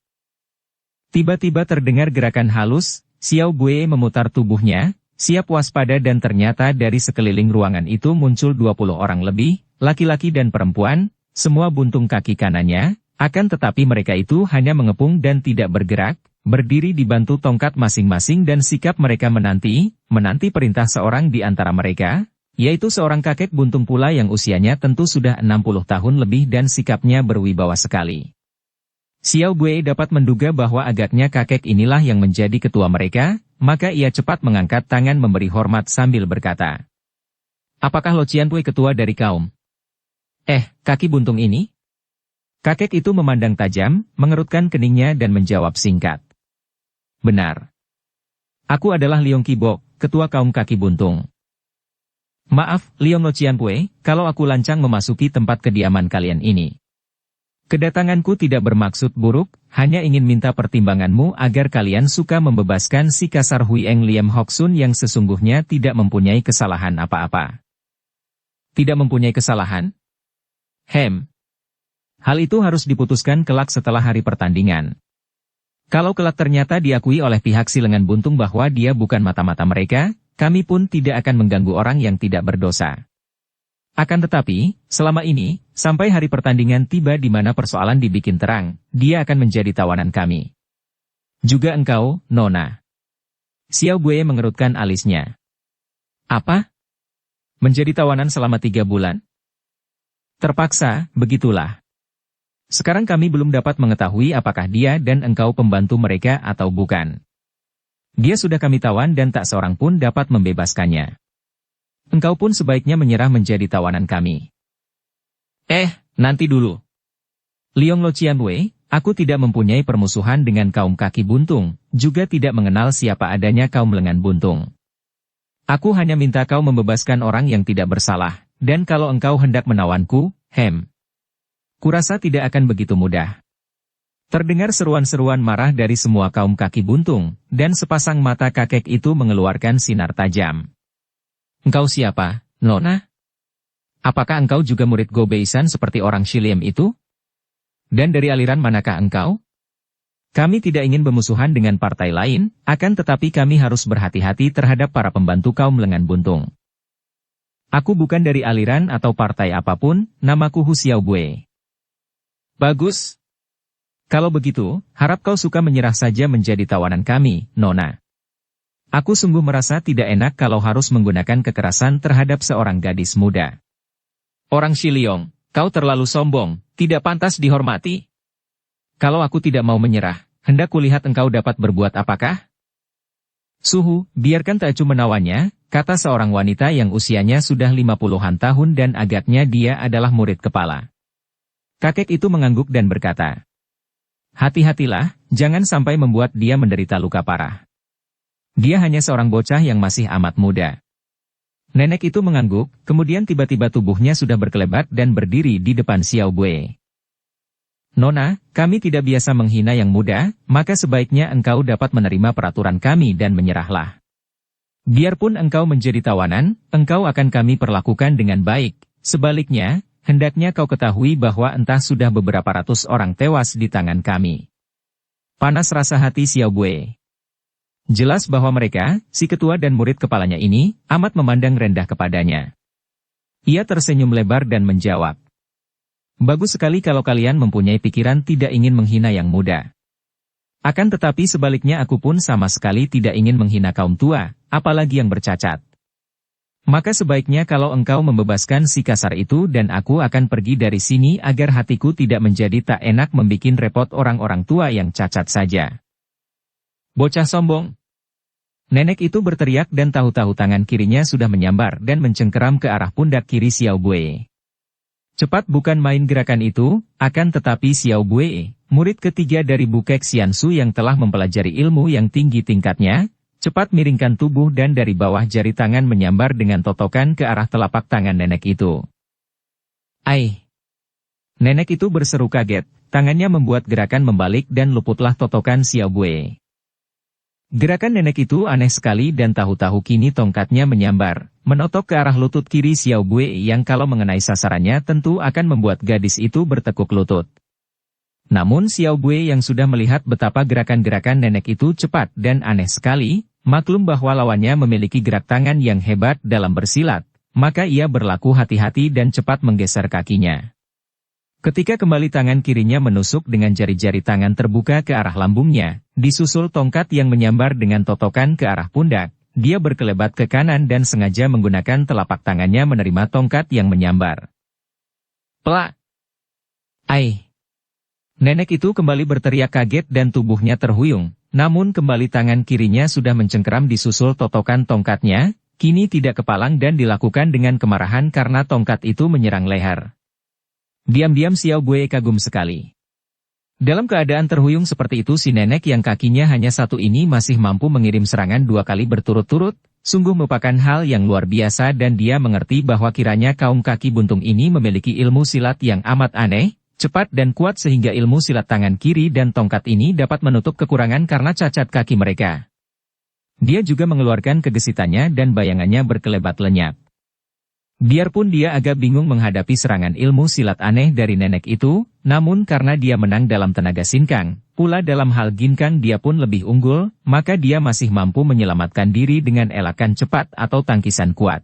Tiba-tiba terdengar gerakan halus, Xiao Bue memutar tubuhnya, siap waspada dan ternyata dari sekeliling ruangan itu muncul 20 orang lebih, laki-laki dan perempuan, semua buntung kaki kanannya, akan tetapi mereka itu hanya mengepung dan tidak bergerak, berdiri dibantu tongkat masing-masing dan sikap mereka menanti perintah seorang di antara mereka, yaitu seorang kakek buntung pula yang usianya tentu sudah 60 tahun lebih dan sikapnya berwibawa sekali. Xiao Bue dapat menduga bahwa agaknya kakek inilah yang menjadi ketua mereka, maka ia cepat mengangkat tangan memberi hormat sambil berkata, "Apakah Lo Qianpui ketua dari kaum? Kaki buntung ini?" Kakek itu memandang tajam, mengerutkan keningnya dan menjawab singkat. "Benar. Aku adalah Liong Qibok, ketua kaum kaki buntung." "Maaf, Liong Lo Qianpui, kalau aku lancang memasuki tempat kediaman kalian ini. Kedatanganku tidak bermaksud buruk, hanya ingin minta pertimbanganmu agar kalian suka membebaskan si kasar Huieng Liam Hoksun yang sesungguhnya tidak mempunyai kesalahan apa-apa." "Tidak mempunyai kesalahan? Hal itu harus diputuskan kelak setelah hari pertandingan. Kalau kelak ternyata diakui oleh pihak si lengan buntung bahwa dia bukan mata-mata mereka, kami pun tidak akan mengganggu orang yang tidak berdosa. Akan tetapi, selama ini, sampai hari pertandingan tiba di mana persoalan dibikin terang, dia akan menjadi tawanan kami. Juga engkau, Nona." Xiao Bue mengerutkan alisnya. "Apa? Menjadi tawanan selama 3 bulan? Terpaksa, begitulah. Sekarang kami belum dapat mengetahui apakah dia dan engkau pembantu mereka atau bukan. Dia sudah kami tawan dan tak seorang pun dapat membebaskannya. Engkau pun sebaiknya menyerah menjadi tawanan kami." Nanti dulu. Liong Lo Qianpui, aku tidak mempunyai permusuhan dengan kaum kaki buntung, juga tidak mengenal siapa adanya kaum lengan buntung. Aku hanya minta kau membebaskan orang yang tidak bersalah, dan kalau engkau hendak menawanku, kurasa tidak akan begitu mudah." Terdengar seruan-seruan marah dari semua kaum kaki buntung, dan sepasang mata kakek itu mengeluarkan sinar tajam. "Engkau siapa, Nona? Apakah engkau juga murid Go Beisan seperti orang Shiliem itu? Dan dari aliran manakah engkau? Kami tidak ingin bermusuhan dengan partai lain, akan tetapi kami harus berhati-hati terhadap para pembantu kaum lengan buntung. Aku bukan dari aliran atau partai apapun, namaku Hu Xiao Bue." "Bagus. Kalau begitu, harap kau suka menyerah saja menjadi tawanan kami, Nona. Aku sungguh merasa tidak enak kalau harus menggunakan kekerasan terhadap seorang gadis muda." "Orang Shiliong, kau terlalu sombong, tidak pantas dihormati. Kalau aku tidak mau menyerah, hendak kulihat engkau dapat berbuat apakah?" "Suhu, biarkan Tacu menawannya," kata seorang wanita yang usianya sudah 50-an tahun dan agaknya dia adalah murid kepala. Kakek itu mengangguk dan berkata, "Hati-hatilah, jangan sampai membuat dia menderita luka parah. Dia hanya seorang bocah yang masih amat muda." Nenek itu mengangguk, kemudian tiba-tiba tubuhnya sudah berkelebat dan berdiri di depan Xiao Bue. "Nona, kami tidak biasa menghina yang muda, maka sebaiknya engkau dapat menerima peraturan kami dan menyerahlah. Biarpun engkau menjadi tawanan, engkau akan kami perlakukan dengan baik. Sebaliknya, hendaknya kau ketahui bahwa entah sudah beberapa ratus orang tewas di tangan kami." Panas rasa hati Xiao Bue. Jelas bahwa mereka, si ketua dan murid kepalanya ini, amat memandang rendah kepadanya. Ia tersenyum lebar dan menjawab, Bagus sekali kalau kalian mempunyai pikiran tidak ingin menghina yang muda. Akan tetapi sebaliknya aku pun sama sekali tidak ingin menghina kaum tua, apalagi yang bercacat. Maka sebaiknya kalau engkau membebaskan si kasar itu dan aku akan pergi dari sini agar hatiku tidak menjadi tak enak membikin repot orang-orang tua yang cacat saja. Bocah sombong. Nenek itu berteriak dan tahu-tahu tangan kirinya sudah menyambar dan mencengkeram ke arah pundak kiri Xiao Bue. Cepat bukan main gerakan itu, akan tetapi Xiao Bue, murid ketiga dari Bukek Xiansu yang telah mempelajari ilmu yang tinggi tingkatnya, cepat miringkan tubuh dan dari bawah jari tangan menyambar dengan totokan ke arah telapak tangan nenek itu. Ai! Nenek itu berseru kaget, tangannya membuat gerakan membalik dan luputlah totokan Xiao Bue. Gerakan nenek itu aneh sekali dan tahu-tahu kini tongkatnya menyambar, menotok ke arah lutut kiri Xiao Bue yang kalau mengenai sasarannya tentu akan membuat gadis itu bertekuk lutut. Namun Xiao Bue yang sudah melihat betapa gerakan-gerakan nenek itu cepat dan aneh sekali, maklum bahwa lawannya memiliki gerak tangan yang hebat dalam bersilat, maka ia berlaku hati-hati dan cepat menggeser kakinya. Ketika kembali tangan kirinya menusuk dengan jari-jari tangan terbuka ke arah lambungnya, disusul tongkat yang menyambar dengan totokan ke arah pundak, dia berkelebat ke kanan dan sengaja menggunakan telapak tangannya menerima tongkat yang menyambar. Plak! Ai! Nenek itu kembali berteriak kaget dan tubuhnya terhuyung, namun kembali tangan kirinya sudah mencengkeram disusul totokan tongkatnya, kini tidak kepalang dan dilakukan dengan kemarahan karena tongkat itu menyerang leher. Diam-diam Xiao Bue kagum sekali. Dalam keadaan terhuyung seperti itu si nenek yang kakinya hanya satu ini masih mampu mengirim serangan 2 kali berturut-turut, sungguh merupakan hal yang luar biasa dan dia mengerti bahwa kiranya kaum kaki buntung ini memiliki ilmu silat yang amat aneh, cepat dan kuat sehingga ilmu silat tangan kiri dan tongkat ini dapat menutup kekurangan karena cacat kaki mereka. Dia juga mengeluarkan kegesitannya dan bayangannya berkelebat lenyap. Biarpun dia agak bingung menghadapi serangan ilmu silat aneh dari nenek itu, namun karena dia menang dalam tenaga sinkang, pula dalam hal ginkang dia pun lebih unggul, maka dia masih mampu menyelamatkan diri dengan elakan cepat atau tangkisan kuat.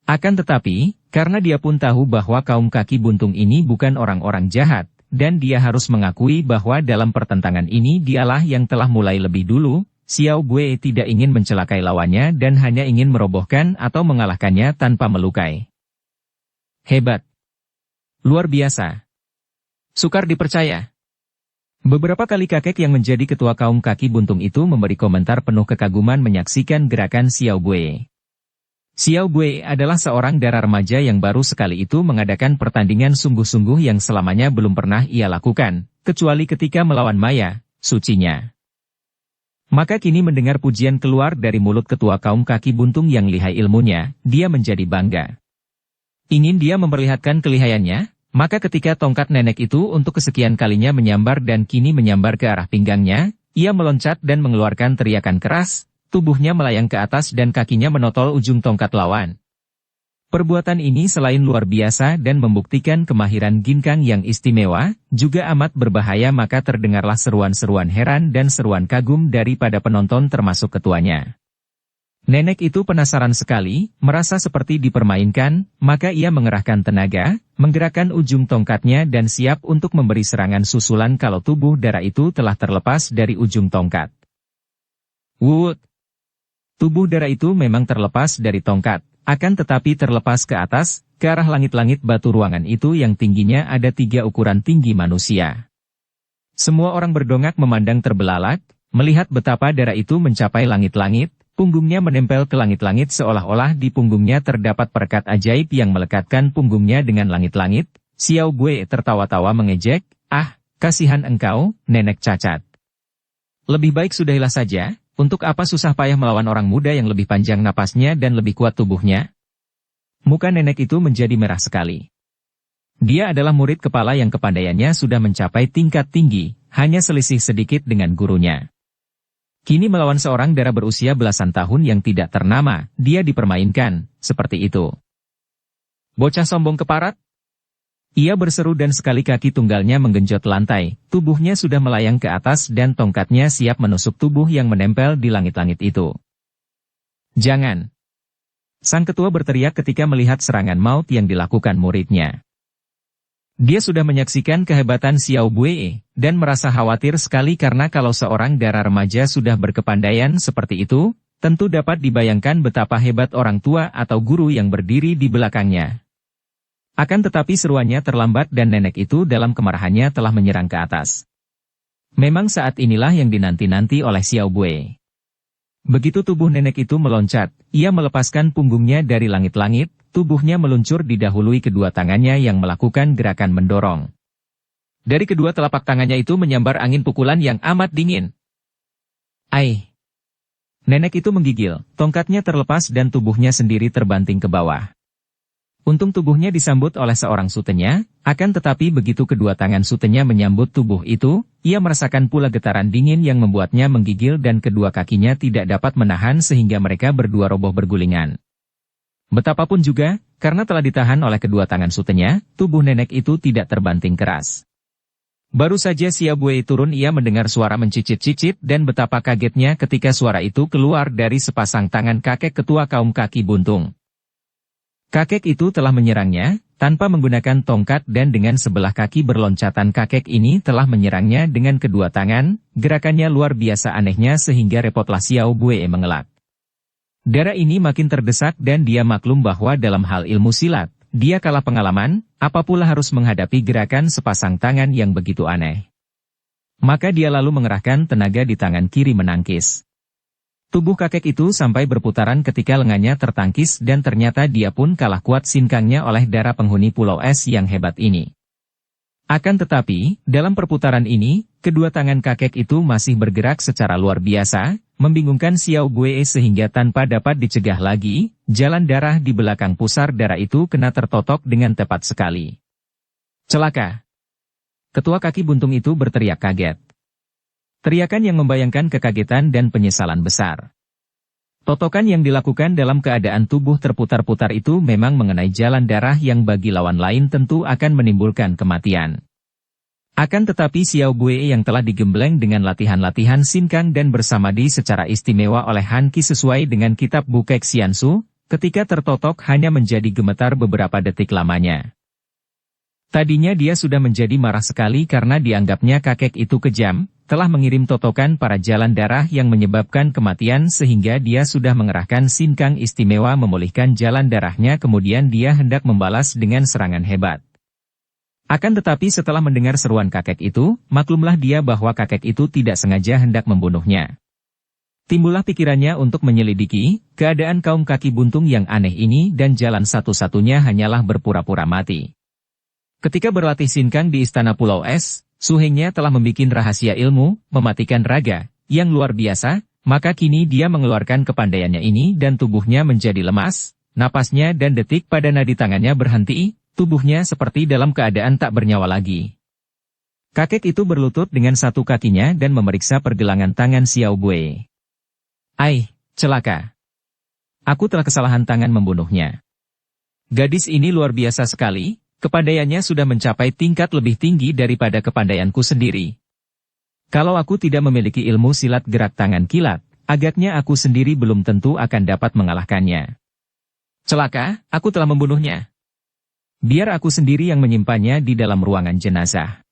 Akan tetapi, karena dia pun tahu bahwa kaum kaki buntung ini bukan orang-orang jahat, dan dia harus mengakui bahwa dalam pertentangan ini dialah yang telah mulai lebih dulu, Xiao Bue tidak ingin mencelakai lawannya dan hanya ingin merobohkan atau mengalahkannya tanpa melukai. Hebat. Luar biasa. Sukar dipercaya. Beberapa kali kakek yang menjadi ketua kaum kaki buntung itu memberi komentar penuh kekaguman menyaksikan gerakan Xiao Bue. Xiao Bue adalah seorang dara remaja yang baru sekali itu mengadakan pertandingan sungguh-sungguh yang selamanya belum pernah ia lakukan, kecuali ketika melawan Maya, sucinya. Maka kini mendengar pujian keluar dari mulut ketua kaum kaki buntung yang lihai ilmunya, dia menjadi bangga. Ingin dia memperlihatkan kelihayannya, maka ketika tongkat nenek itu untuk kesekian kalinya menyambar dan kini menyambar ke arah pinggangnya, ia meloncat dan mengeluarkan teriakan keras, tubuhnya melayang ke atas dan kakinya menotol ujung tongkat lawan. Perbuatan ini selain luar biasa dan membuktikan kemahiran ginkang yang istimewa, juga amat berbahaya maka terdengarlah seruan-seruan heran dan seruan kagum daripada penonton termasuk ketuanya. Nenek itu penasaran sekali, merasa seperti dipermainkan, maka ia mengerahkan tenaga, menggerakkan ujung tongkatnya dan siap untuk memberi serangan susulan kalau tubuh dara itu telah terlepas dari ujung tongkat. Wut! Tubuh dara itu memang terlepas dari tongkat. Akan tetapi terlepas ke atas, ke arah langit-langit batu ruangan itu yang tingginya ada 3 ukuran tinggi manusia. Semua orang berdongak memandang terbelalak, melihat betapa dara itu mencapai langit-langit, punggungnya menempel ke langit-langit seolah-olah di punggungnya terdapat perekat ajaib yang melekatkan punggungnya dengan langit-langit. Xiao Bue tertawa-tawa mengejek, "Ah, kasihan engkau, nenek cacat. Lebih baik sudahilah saja. Untuk apa susah payah melawan orang muda yang lebih panjang napasnya dan lebih kuat tubuhnya?" Muka nenek itu menjadi merah sekali. Dia adalah murid kepala yang kepandaiannya sudah mencapai tingkat tinggi, hanya selisih sedikit dengan gurunya. Kini melawan seorang dara berusia belasan tahun yang tidak ternama, dia dipermainkan, seperti itu. Bocah sombong keparat? Ia berseru dan sekali kaki tunggalnya menggenjot lantai, tubuhnya sudah melayang ke atas dan tongkatnya siap menusuk tubuh yang menempel di langit-langit itu. "Jangan!" Sang ketua berteriak ketika melihat serangan maut yang dilakukan muridnya. Dia sudah menyaksikan kehebatan Xiao Buei, dan merasa khawatir sekali karena kalau seorang dara remaja sudah berkepandaian seperti itu, tentu dapat dibayangkan betapa hebat orang tua atau guru yang berdiri di belakangnya. Akan tetapi seruannya terlambat dan nenek itu dalam kemarahannya telah menyerang ke atas. Memang saat inilah yang dinanti-nanti oleh Xiao Buei. Begitu tubuh nenek itu meloncat, ia melepaskan punggungnya dari langit-langit. Tubuhnya meluncur didahului kedua tangannya yang melakukan gerakan mendorong. Dari kedua telapak tangannya itu menyambar angin pukulan yang amat dingin. Ai! Nenek itu menggigil, tongkatnya terlepas dan tubuhnya sendiri terbanting ke bawah. Untung tubuhnya disambut oleh seorang sutenya, akan tetapi begitu kedua tangan sutenya menyambut tubuh itu, ia merasakan pula getaran dingin yang membuatnya menggigil dan kedua kakinya tidak dapat menahan sehingga mereka berdua roboh bergulingan. Betapapun juga, karena telah ditahan oleh kedua tangan sutenya, tubuh nenek itu tidak terbanting keras. Baru saja Xiao Buei turun ia mendengar suara mencicit-cicit dan betapa kagetnya ketika suara itu keluar dari sepasang tangan kakek ketua kaum kaki buntung. Kakek itu telah menyerangnya, tanpa menggunakan tongkat dan dengan sebelah kaki berloncatan kakek ini telah menyerangnya dengan kedua tangan, gerakannya luar biasa anehnya sehingga repotlah Xiao Buei mengelak. Darah ini makin terdesak dan dia maklum bahwa dalam hal ilmu silat, dia kalah pengalaman, apapula harus menghadapi gerakan sepasang tangan yang begitu aneh. Maka dia lalu mengerahkan tenaga di tangan kiri menangkis. Tubuh kakek itu sampai berputaran ketika lengannya tertangkis dan ternyata dia pun kalah kuat sinkangnya oleh darah penghuni Pulau Es yang hebat ini. Akan tetapi, dalam perputaran ini, kedua tangan kakek itu masih bergerak secara luar biasa, membingungkan Xiao Buei sehingga tanpa dapat dicegah lagi, jalan darah di belakang pusar darah itu kena tertotok dengan tepat sekali. Celaka! Ketua kaki buntung itu berteriak kaget. Teriakan yang membayangkan kekagetan dan penyesalan besar. Totokan yang dilakukan dalam keadaan tubuh terputar-putar itu memang mengenai jalan darah yang bagi lawan lain tentu akan menimbulkan kematian. Akan tetapi Xiao Buei yang telah digembleng dengan latihan-latihan sinkang dan bersamadi secara istimewa oleh Han Qi sesuai dengan kitab Bukek Xiansu, ketika tertotok hanya menjadi gemetar beberapa detik lamanya. Tadinya dia sudah menjadi marah sekali karena dianggapnya kakek itu kejam, telah mengirim totokan para jalan darah yang menyebabkan kematian sehingga dia sudah mengerahkan sinkang istimewa memulihkan jalan darahnya kemudian dia hendak membalas dengan serangan hebat. Akan tetapi setelah mendengar seruan kakek itu, maklumlah dia bahwa kakek itu tidak sengaja hendak membunuhnya. Timbullah pikirannya untuk menyelidiki keadaan kaum kaki buntung yang aneh ini dan jalan satu-satunya hanyalah berpura-pura mati. Ketika berlatih sinkang di Istana Pulau Es, Su Hengnya telah membuat rahasia ilmu, mematikan raga, yang luar biasa, maka kini dia mengeluarkan kepandaiannya ini dan tubuhnya menjadi lemas, napasnya dan detik pada nadi tangannya berhenti, tubuhnya seperti dalam keadaan tak bernyawa lagi. Kakek itu berlutut dengan satu kakinya dan memeriksa pergelangan tangan Xiao Buei. Ai, celaka. Aku telah kesalahan tangan membunuhnya. Gadis ini luar biasa sekali. Kepandaiannya sudah mencapai tingkat lebih tinggi daripada kepandaianku sendiri. Kalau aku tidak memiliki ilmu silat gerak tangan kilat, agaknya aku sendiri belum tentu akan dapat mengalahkannya. Celaka, aku telah membunuhnya. Biar aku sendiri yang menyimpannya di dalam ruangan jenazah.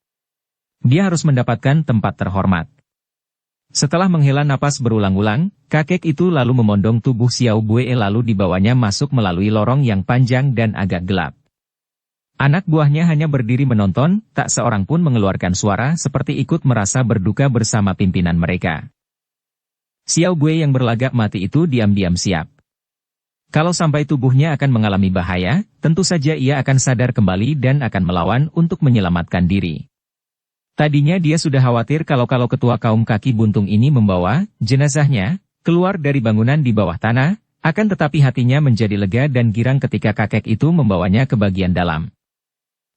Dia harus mendapatkan tempat terhormat. Setelah menghela napas berulang-ulang, kakek itu lalu memondong tubuh Xiao Buei lalu dibawanya masuk melalui lorong yang panjang dan agak gelap. Anak buahnya hanya berdiri menonton, tak seorang pun mengeluarkan suara seperti ikut merasa berduka bersama pimpinan mereka. Xiao Buei yang berlagak mati itu diam-diam siap. Kalau sampai tubuhnya akan mengalami bahaya, tentu saja ia akan sadar kembali dan akan melawan untuk menyelamatkan diri. Tadinya dia sudah khawatir kalau ketua kaum kaki buntung ini membawa jenazahnya keluar dari bangunan di bawah tanah, akan tetapi hatinya menjadi lega dan girang ketika kakek itu membawanya ke bagian dalam.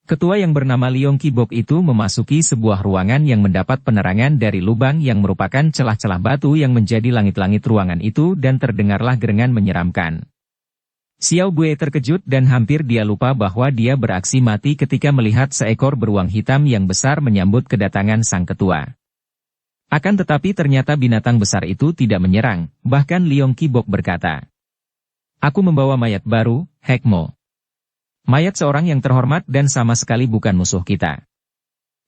Ketua yang bernama Liong Qibok itu memasuki sebuah ruangan yang mendapat penerangan dari lubang yang merupakan celah-celah batu yang menjadi langit-langit ruangan itu dan terdengarlah gerengan menyeramkan. Xiao Buei terkejut dan hampir dia lupa bahwa dia beraksi mati ketika melihat seekor beruang hitam yang besar menyambut kedatangan sang ketua. Akan tetapi ternyata binatang besar itu tidak menyerang, bahkan Liong Qibok berkata, "Aku membawa mayat baru, Hekmo." Mayat seorang yang terhormat dan sama sekali bukan musuh kita.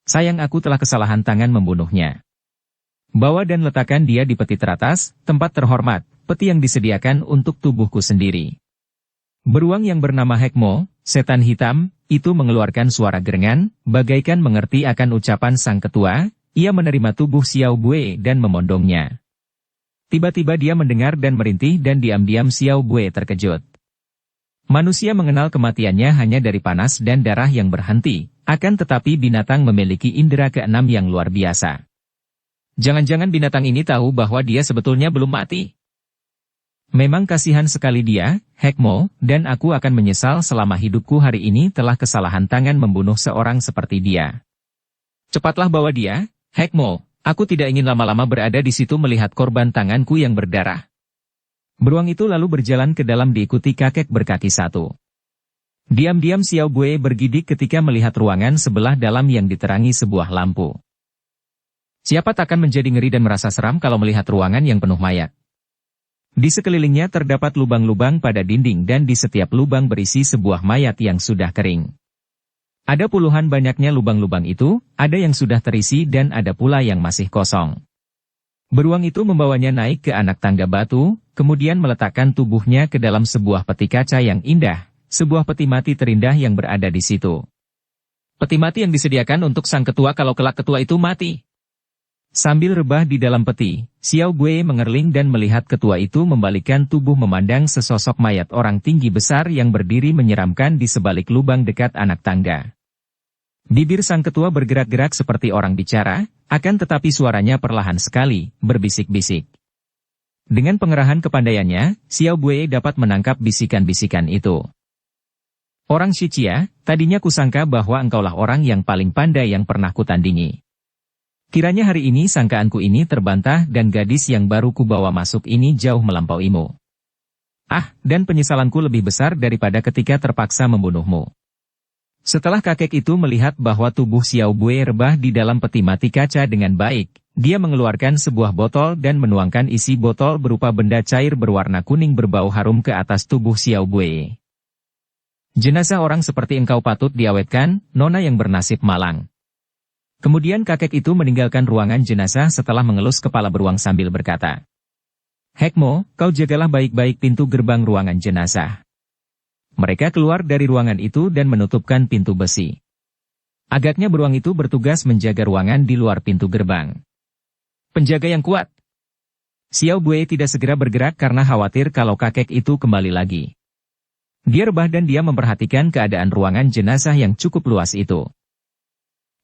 Sayang aku telah kesalahan tangan membunuhnya. Bawa dan letakkan dia di peti teratas, tempat terhormat, peti yang disediakan untuk tubuhku sendiri. Beruang yang bernama Hekmo, setan hitam, itu mengeluarkan suara gerengan, bagaikan mengerti akan ucapan sang ketua. Ia menerima tubuh Xiao Bue dan memondongnya. Tiba-tiba dia mendengar dan merintih dan diam-diam Xiao Bue terkejut. Manusia mengenal kematiannya hanya dari panas dan darah yang berhenti, akan tetapi binatang memiliki indera keenam yang luar biasa. Jangan-jangan binatang ini tahu bahwa dia sebetulnya belum mati. Memang kasihan sekali dia, Hekmo, dan aku akan menyesal selama hidupku hari ini telah kesalahan tangan membunuh seorang seperti dia. Cepatlah bawa dia, Hekmo, aku tidak ingin lama-lama berada di situ melihat korban tanganku yang berdarah. Beruang itu lalu berjalan ke dalam diikuti kakek berkaki satu. Diam-diam Xiao Bue bergidik ketika melihat ruangan sebelah dalam yang diterangi sebuah lampu. Siapa takkan menjadi ngeri dan merasa seram kalau melihat ruangan yang penuh mayat. Di sekelilingnya terdapat lubang-lubang pada dinding dan di setiap lubang berisi sebuah mayat yang sudah kering. Ada puluhan banyaknya lubang-lubang itu, ada yang sudah terisi dan ada pula yang masih kosong. Beruang itu membawanya naik ke anak tangga batu, kemudian meletakkan tubuhnya ke dalam sebuah peti kaca yang indah, sebuah peti mati terindah yang berada di situ. Peti mati yang disediakan untuk sang ketua kalau kelak ketua itu mati. Sambil rebah di dalam peti, Xiao Bue mengerling dan melihat ketua itu membalikkan tubuh memandang sesosok mayat orang tinggi besar yang berdiri menyeramkan di sebalik lubang dekat anak tangga. Bibir sang ketua bergerak-gerak seperti orang bicara, akan tetapi suaranya perlahan sekali, berbisik-bisik. Dengan pengerahan kepandaiannya, Xiao Bue dapat menangkap bisikan-bisikan itu. Orang Shichia, tadinya kusangka bahwa engkaulah orang yang paling pandai yang pernah kutandingi. Kiranya hari ini sangkaanku ini terbantah dan gadis yang baru kubawa masuk ini jauh melampauimu. Dan penyesalanku lebih besar daripada ketika terpaksa membunuhmu. Setelah kakek itu melihat bahwa tubuh Xiao Bue rebah di dalam peti mati kaca dengan baik, dia mengeluarkan sebuah botol dan menuangkan isi botol berupa benda cair berwarna kuning berbau harum ke atas tubuh Xiao Bue. Jenazah orang seperti engkau patut diawetkan, nona yang bernasib malang. Kemudian kakek itu meninggalkan ruangan jenazah setelah mengelus kepala beruang sambil berkata, Hekmo, kau jagalah baik-baik pintu gerbang ruangan jenazah. Mereka keluar dari ruangan itu dan menutupkan pintu besi. Agaknya beruang itu bertugas menjaga ruangan di luar pintu gerbang. Penjaga yang kuat. Xiao Bue tidak segera bergerak karena khawatir kalau kakek itu kembali lagi. Dia rebah dan dia memperhatikan keadaan ruangan jenazah yang cukup luas itu.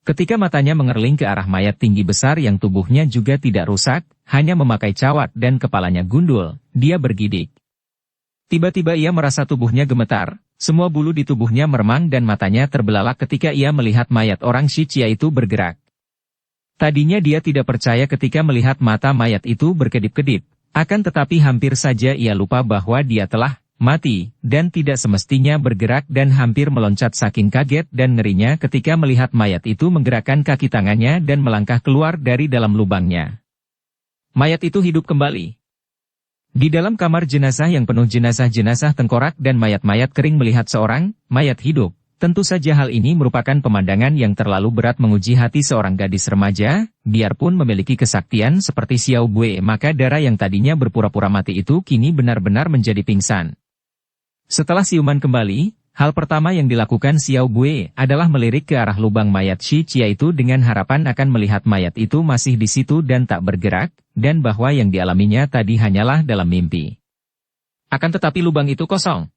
Ketika matanya mengerling ke arah mayat tinggi besar yang tubuhnya juga tidak rusak, hanya memakai cawat dan kepalanya gundul, dia bergidik. Tiba-tiba ia merasa tubuhnya gemetar, semua bulu di tubuhnya meremang dan matanya terbelalak ketika ia melihat mayat orang Shichia itu bergerak. Tadinya dia tidak percaya ketika melihat mata mayat itu berkedip-kedip, akan tetapi hampir saja ia lupa bahwa dia telah mati, dan tidak semestinya bergerak dan hampir meloncat saking kaget dan ngerinya ketika melihat mayat itu menggerakkan kaki tangannya dan melangkah keluar dari dalam lubangnya. Mayat itu hidup kembali. Di dalam kamar jenazah yang penuh jenazah-jenazah tengkorak dan mayat-mayat kering melihat seorang mayat hidup, tentu saja hal ini merupakan pemandangan yang terlalu berat menguji hati seorang gadis remaja, biarpun memiliki kesaktian seperti Xiao Bue maka darah yang tadinya berpura-pura mati itu kini benar-benar menjadi pingsan. Setelah siuman kembali, hal pertama yang dilakukan Xiao Bue adalah melirik ke arah lubang mayat Shichia itu dengan harapan akan melihat mayat itu masih di situ dan tak bergerak, dan bahwa yang dialaminya tadi hanyalah dalam mimpi. Akan tetapi lubang itu kosong.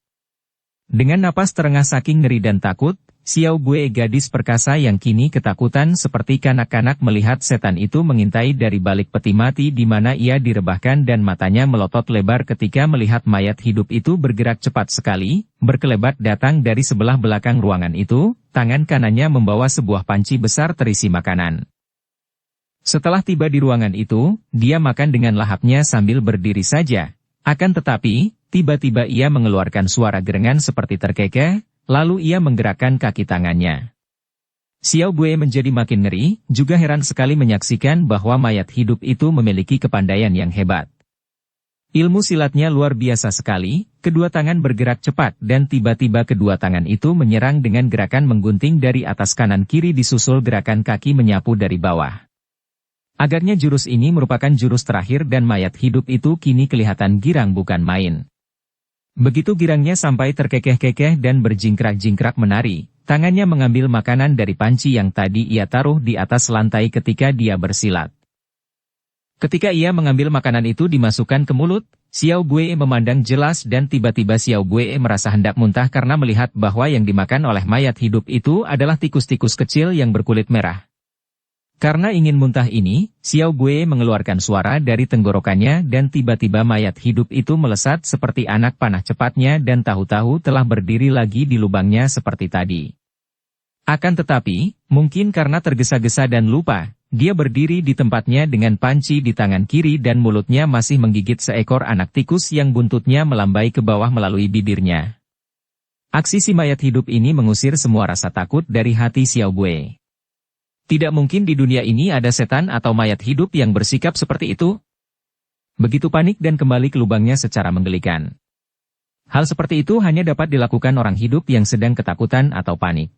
Dengan napas terengah saking ngeri dan takut, Xiao Bue gadis perkasa yang kini ketakutan seperti kanak-kanak melihat setan itu mengintai dari balik peti mati di mana ia direbahkan dan matanya melotot lebar ketika melihat mayat hidup itu bergerak cepat sekali, berkelebat datang dari sebelah belakang ruangan itu, tangan kanannya membawa sebuah panci besar terisi makanan. Setelah tiba di ruangan itu, dia makan dengan lahapnya sambil berdiri saja. Akan tetapi, tiba-tiba ia mengeluarkan suara gerengan seperti terkekeh, lalu ia menggerakkan kaki tangannya. Xiao Bue menjadi makin ngeri, juga heran sekali menyaksikan bahwa mayat hidup itu memiliki kepandaian yang hebat. Ilmu silatnya luar biasa sekali, kedua tangan bergerak cepat dan tiba-tiba kedua tangan itu menyerang dengan gerakan menggunting dari atas kanan kiri disusul gerakan kaki menyapu dari bawah. Agaknya jurus ini merupakan jurus terakhir dan mayat hidup itu kini kelihatan girang bukan main. Begitu girangnya sampai terkekeh-kekeh dan berjingkrak-jingkrak menari, tangannya mengambil makanan dari panci yang tadi ia taruh di atas lantai ketika dia bersilat. Ketika ia mengambil makanan itu dimasukkan ke mulut, Xiao Buei memandang jelas dan tiba-tiba Xiao Buei merasa hendak muntah karena melihat bahwa yang dimakan oleh mayat hidup itu adalah tikus-tikus kecil yang berkulit merah. Karena ingin muntah ini, Xiao Buei mengeluarkan suara dari tenggorokannya dan tiba-tiba mayat hidup itu melesat seperti anak panah cepatnya dan tahu-tahu telah berdiri lagi di lubangnya seperti tadi. Akan tetapi, mungkin karena tergesa-gesa dan lupa, dia berdiri di tempatnya dengan panci di tangan kiri dan mulutnya masih menggigit seekor anak tikus yang buntutnya melambai ke bawah melalui bibirnya. Aksi si mayat hidup ini mengusir semua rasa takut dari hati Xiao Buei. Tidak mungkin di dunia ini ada setan atau mayat hidup yang bersikap seperti itu. Begitu panik dan kembali ke lubangnya secara menggelikan. Hal seperti itu hanya dapat dilakukan orang hidup yang sedang ketakutan atau panik.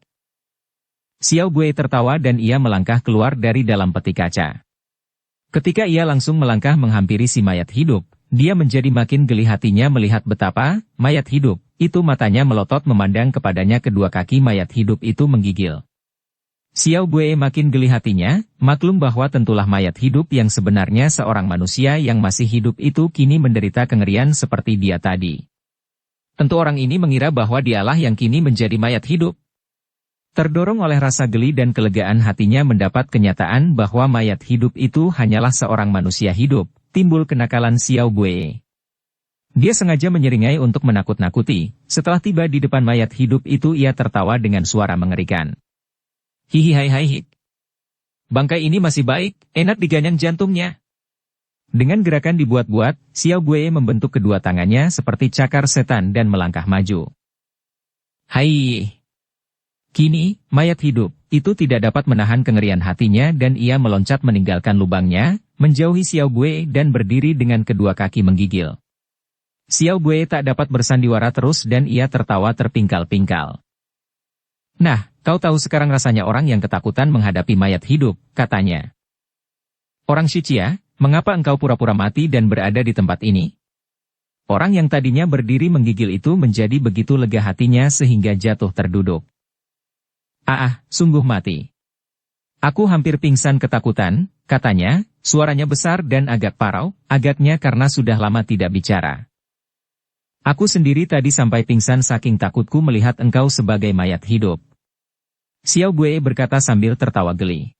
Xiao Buei tertawa dan ia melangkah keluar dari dalam peti kaca. Ketika ia langsung melangkah menghampiri si mayat hidup, dia menjadi makin geli hatinya melihat betapa mayat hidup itu matanya melotot memandang kepadanya, kedua kaki mayat hidup itu menggigil. Xiao Buei makin geli hatinya, maklum bahwa tentulah mayat hidup yang sebenarnya seorang manusia yang masih hidup itu kini menderita kengerian seperti dia tadi. Tentu orang ini mengira bahwa dialah yang kini menjadi mayat hidup. Terdorong oleh rasa geli dan kelegaan hatinya mendapat kenyataan bahwa mayat hidup itu hanyalah seorang manusia hidup, timbul kenakalan Xiao Buei. Dia sengaja menyeringai untuk menakut-nakuti, setelah tiba di depan mayat hidup itu ia tertawa dengan suara mengerikan. Hihi hai hai hik. Bangkai ini masih baik, enak diganyang jantungnya. Dengan gerakan dibuat-buat, Xiao Buei membentuk kedua tangannya seperti cakar setan dan melangkah maju. Hai. Kini, mayat hidup itu tidak dapat menahan kengerian hatinya dan ia meloncat meninggalkan lubangnya, menjauhi Xiao Buei dan berdiri dengan kedua kaki menggigil. Xiao Buei tak dapat bersandiwara terus dan ia tertawa terpingkal-pingkal. Nah, kau tahu sekarang rasanya orang yang ketakutan menghadapi mayat hidup, katanya. Orang Shichia, mengapa engkau pura-pura mati dan berada di tempat ini? Orang yang tadinya berdiri menggigil itu menjadi begitu lega hatinya sehingga jatuh terduduk. Sungguh mati. Aku hampir pingsan ketakutan, katanya, suaranya besar dan agak parau, agaknya karena sudah lama tidak bicara. Aku sendiri tadi sampai pingsan saking takutku melihat engkau sebagai mayat hidup. Xiao Buei berkata sambil tertawa geli.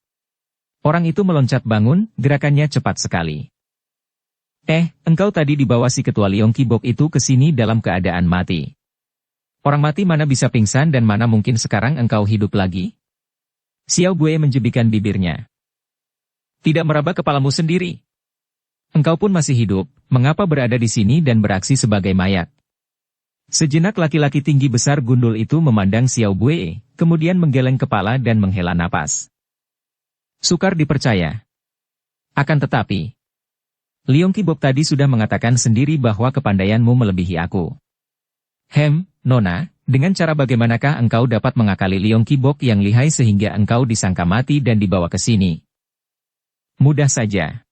Orang itu meloncat bangun, gerakannya cepat sekali. Engkau tadi dibawa si ketua Liong Qibok itu ke sini dalam keadaan mati. Orang mati mana bisa pingsan dan mana mungkin sekarang engkau hidup lagi? Xiao Buei menjebikkan bibirnya. Tidak meraba kepalamu sendiri. Engkau pun masih hidup, mengapa berada di sini dan beraksi sebagai mayat? Sejenak laki-laki tinggi besar gundul itu memandang Xiao Buei, kemudian menggeleng kepala dan menghela napas. Sukar dipercaya. Akan tetapi, Liong Qibok tadi sudah mengatakan sendiri bahwa kepandaianmu melebihi aku. Nona, dengan cara bagaimanakah engkau dapat mengakali Liong Qibok yang lihai sehingga engkau disangka mati dan dibawa ke sini? Mudah saja.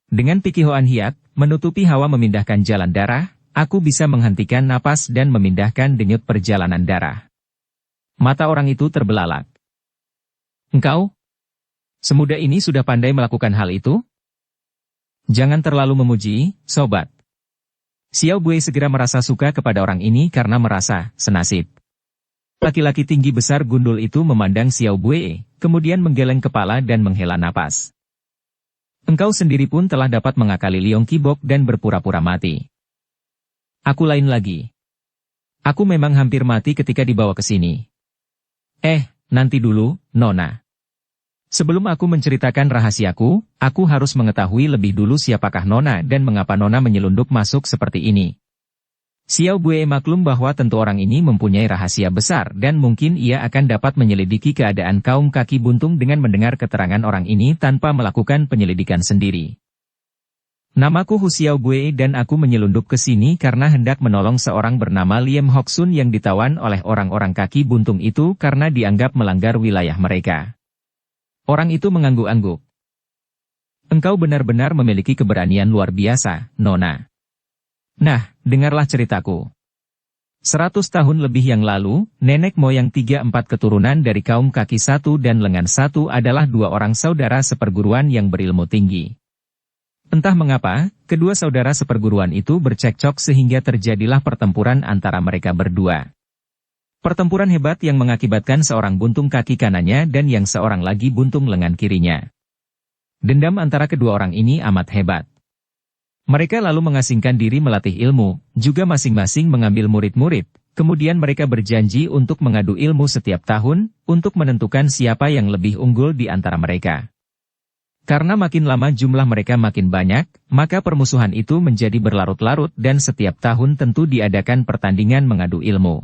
Dengan Pikihoan Hiat, menutupi hawa memindahkan jalan darah, aku bisa menghentikan napas dan memindahkan denyut perjalanan darah. Mata orang itu terbelalak. Engkau? Semudah ini sudah pandai melakukan hal itu? Jangan terlalu memuji, sobat. Xiao Buei segera merasa suka kepada orang ini karena merasa senasib. Laki-laki tinggi besar gundul itu memandang Xiao Buei, kemudian menggeleng kepala dan menghela napas. Engkau sendiri pun telah dapat mengakali Liong Qibok dan berpura-pura mati. Aku lain lagi. Aku memang hampir mati ketika dibawa ke sini. Nanti dulu, Nona. Sebelum aku menceritakan rahasiaku, aku harus mengetahui lebih dulu siapakah Nona dan mengapa Nona menyelundup masuk seperti ini. Xiao Buei maklum bahwa tentu orang ini mempunyai rahasia besar dan mungkin ia akan dapat menyelidiki keadaan kaum kaki buntung dengan mendengar keterangan orang ini tanpa melakukan penyelidikan sendiri. Namaku Hu Xiaobue dan aku menyelundup ke sini karena hendak menolong seorang bernama Liem Hoksun yang ditawan oleh orang-orang kaki buntung itu karena dianggap melanggar wilayah mereka. Orang itu mengangguk-angguk. Engkau benar-benar memiliki keberanian luar biasa, Nona. Nah, dengarlah ceritaku. 100 tahun lebih yang lalu, nenek moyang 3-4 keturunan dari kaum kaki satu dan lengan satu adalah dua orang saudara seperguruan yang berilmu tinggi. Entah mengapa, kedua saudara seperguruan itu bercekcok sehingga terjadilah pertempuran antara mereka berdua. Pertempuran hebat yang mengakibatkan seorang buntung kaki kanannya dan yang seorang lagi buntung lengan kirinya. Dendam antara kedua orang ini amat hebat. Mereka lalu mengasingkan diri melatih ilmu, juga masing-masing mengambil murid-murid, kemudian mereka berjanji untuk mengadu ilmu setiap tahun, untuk menentukan siapa yang lebih unggul di antara mereka. Karena makin lama jumlah mereka makin banyak, maka permusuhan itu menjadi berlarut-larut dan setiap tahun tentu diadakan pertandingan mengadu ilmu.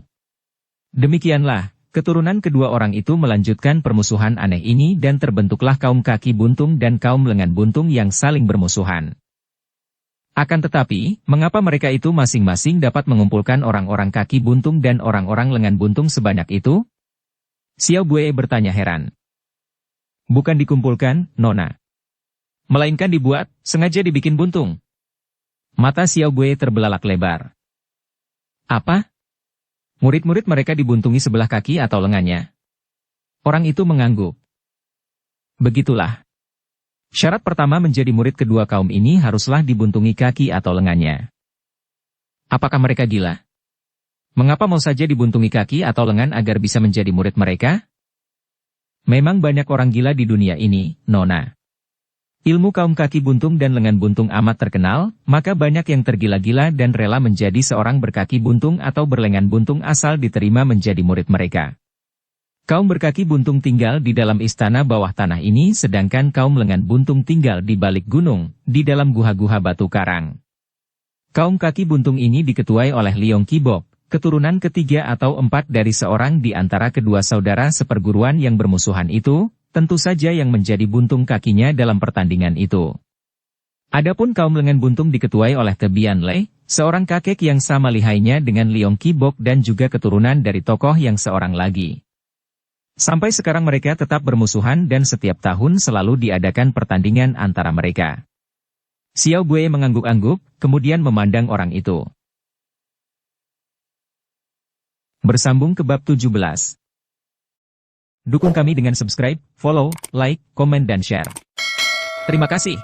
Demikianlah, keturunan kedua orang itu melanjutkan permusuhan aneh ini dan terbentuklah kaum kaki buntung dan kaum lengan buntung yang saling bermusuhan. Akan tetapi, mengapa mereka itu masing-masing dapat mengumpulkan orang-orang kaki buntung dan orang-orang lengan buntung sebanyak itu? Xiaobue bertanya heran. Bukan dikumpulkan, Nona. Melainkan dibuat, sengaja dibikin buntung. Mata Xiaobue terbelalak lebar. Apa? Murid-murid mereka dibuntungi sebelah kaki atau lengannya? Orang itu mengangguk. Begitulah. Syarat pertama menjadi murid kedua kaum ini haruslah dibuntungi kaki atau lengannya. Apakah mereka gila? Mengapa mau saja dibuntungi kaki atau lengan agar bisa menjadi murid mereka? Memang banyak orang gila di dunia ini, Nona. Ilmu kaum kaki buntung dan lengan buntung amat terkenal, maka banyak yang tergila-gila dan rela menjadi seorang berkaki buntung atau berlengan buntung asal diterima menjadi murid mereka. Kaum berkaki buntung tinggal di dalam istana bawah tanah ini sedangkan kaum lengan buntung tinggal di balik gunung, di dalam guha-guha batu karang. Kaum kaki buntung ini diketuai oleh Liong Qibok, keturunan ketiga atau empat dari seorang di antara kedua saudara seperguruan yang bermusuhan itu, tentu saja yang menjadi buntung kakinya dalam pertandingan itu. Adapun kaum lengan buntung diketuai oleh Te Bian Lei, seorang kakek yang sama lihainya dengan Liong Qibok dan juga keturunan dari tokoh yang seorang lagi. Sampai sekarang mereka tetap bermusuhan dan setiap tahun selalu diadakan pertandingan antara mereka. Xiaobue mengangguk-angguk, kemudian memandang orang itu. Bersambung ke bab 17. Dukung kami dengan subscribe, follow, like, komen dan share. Terima kasih.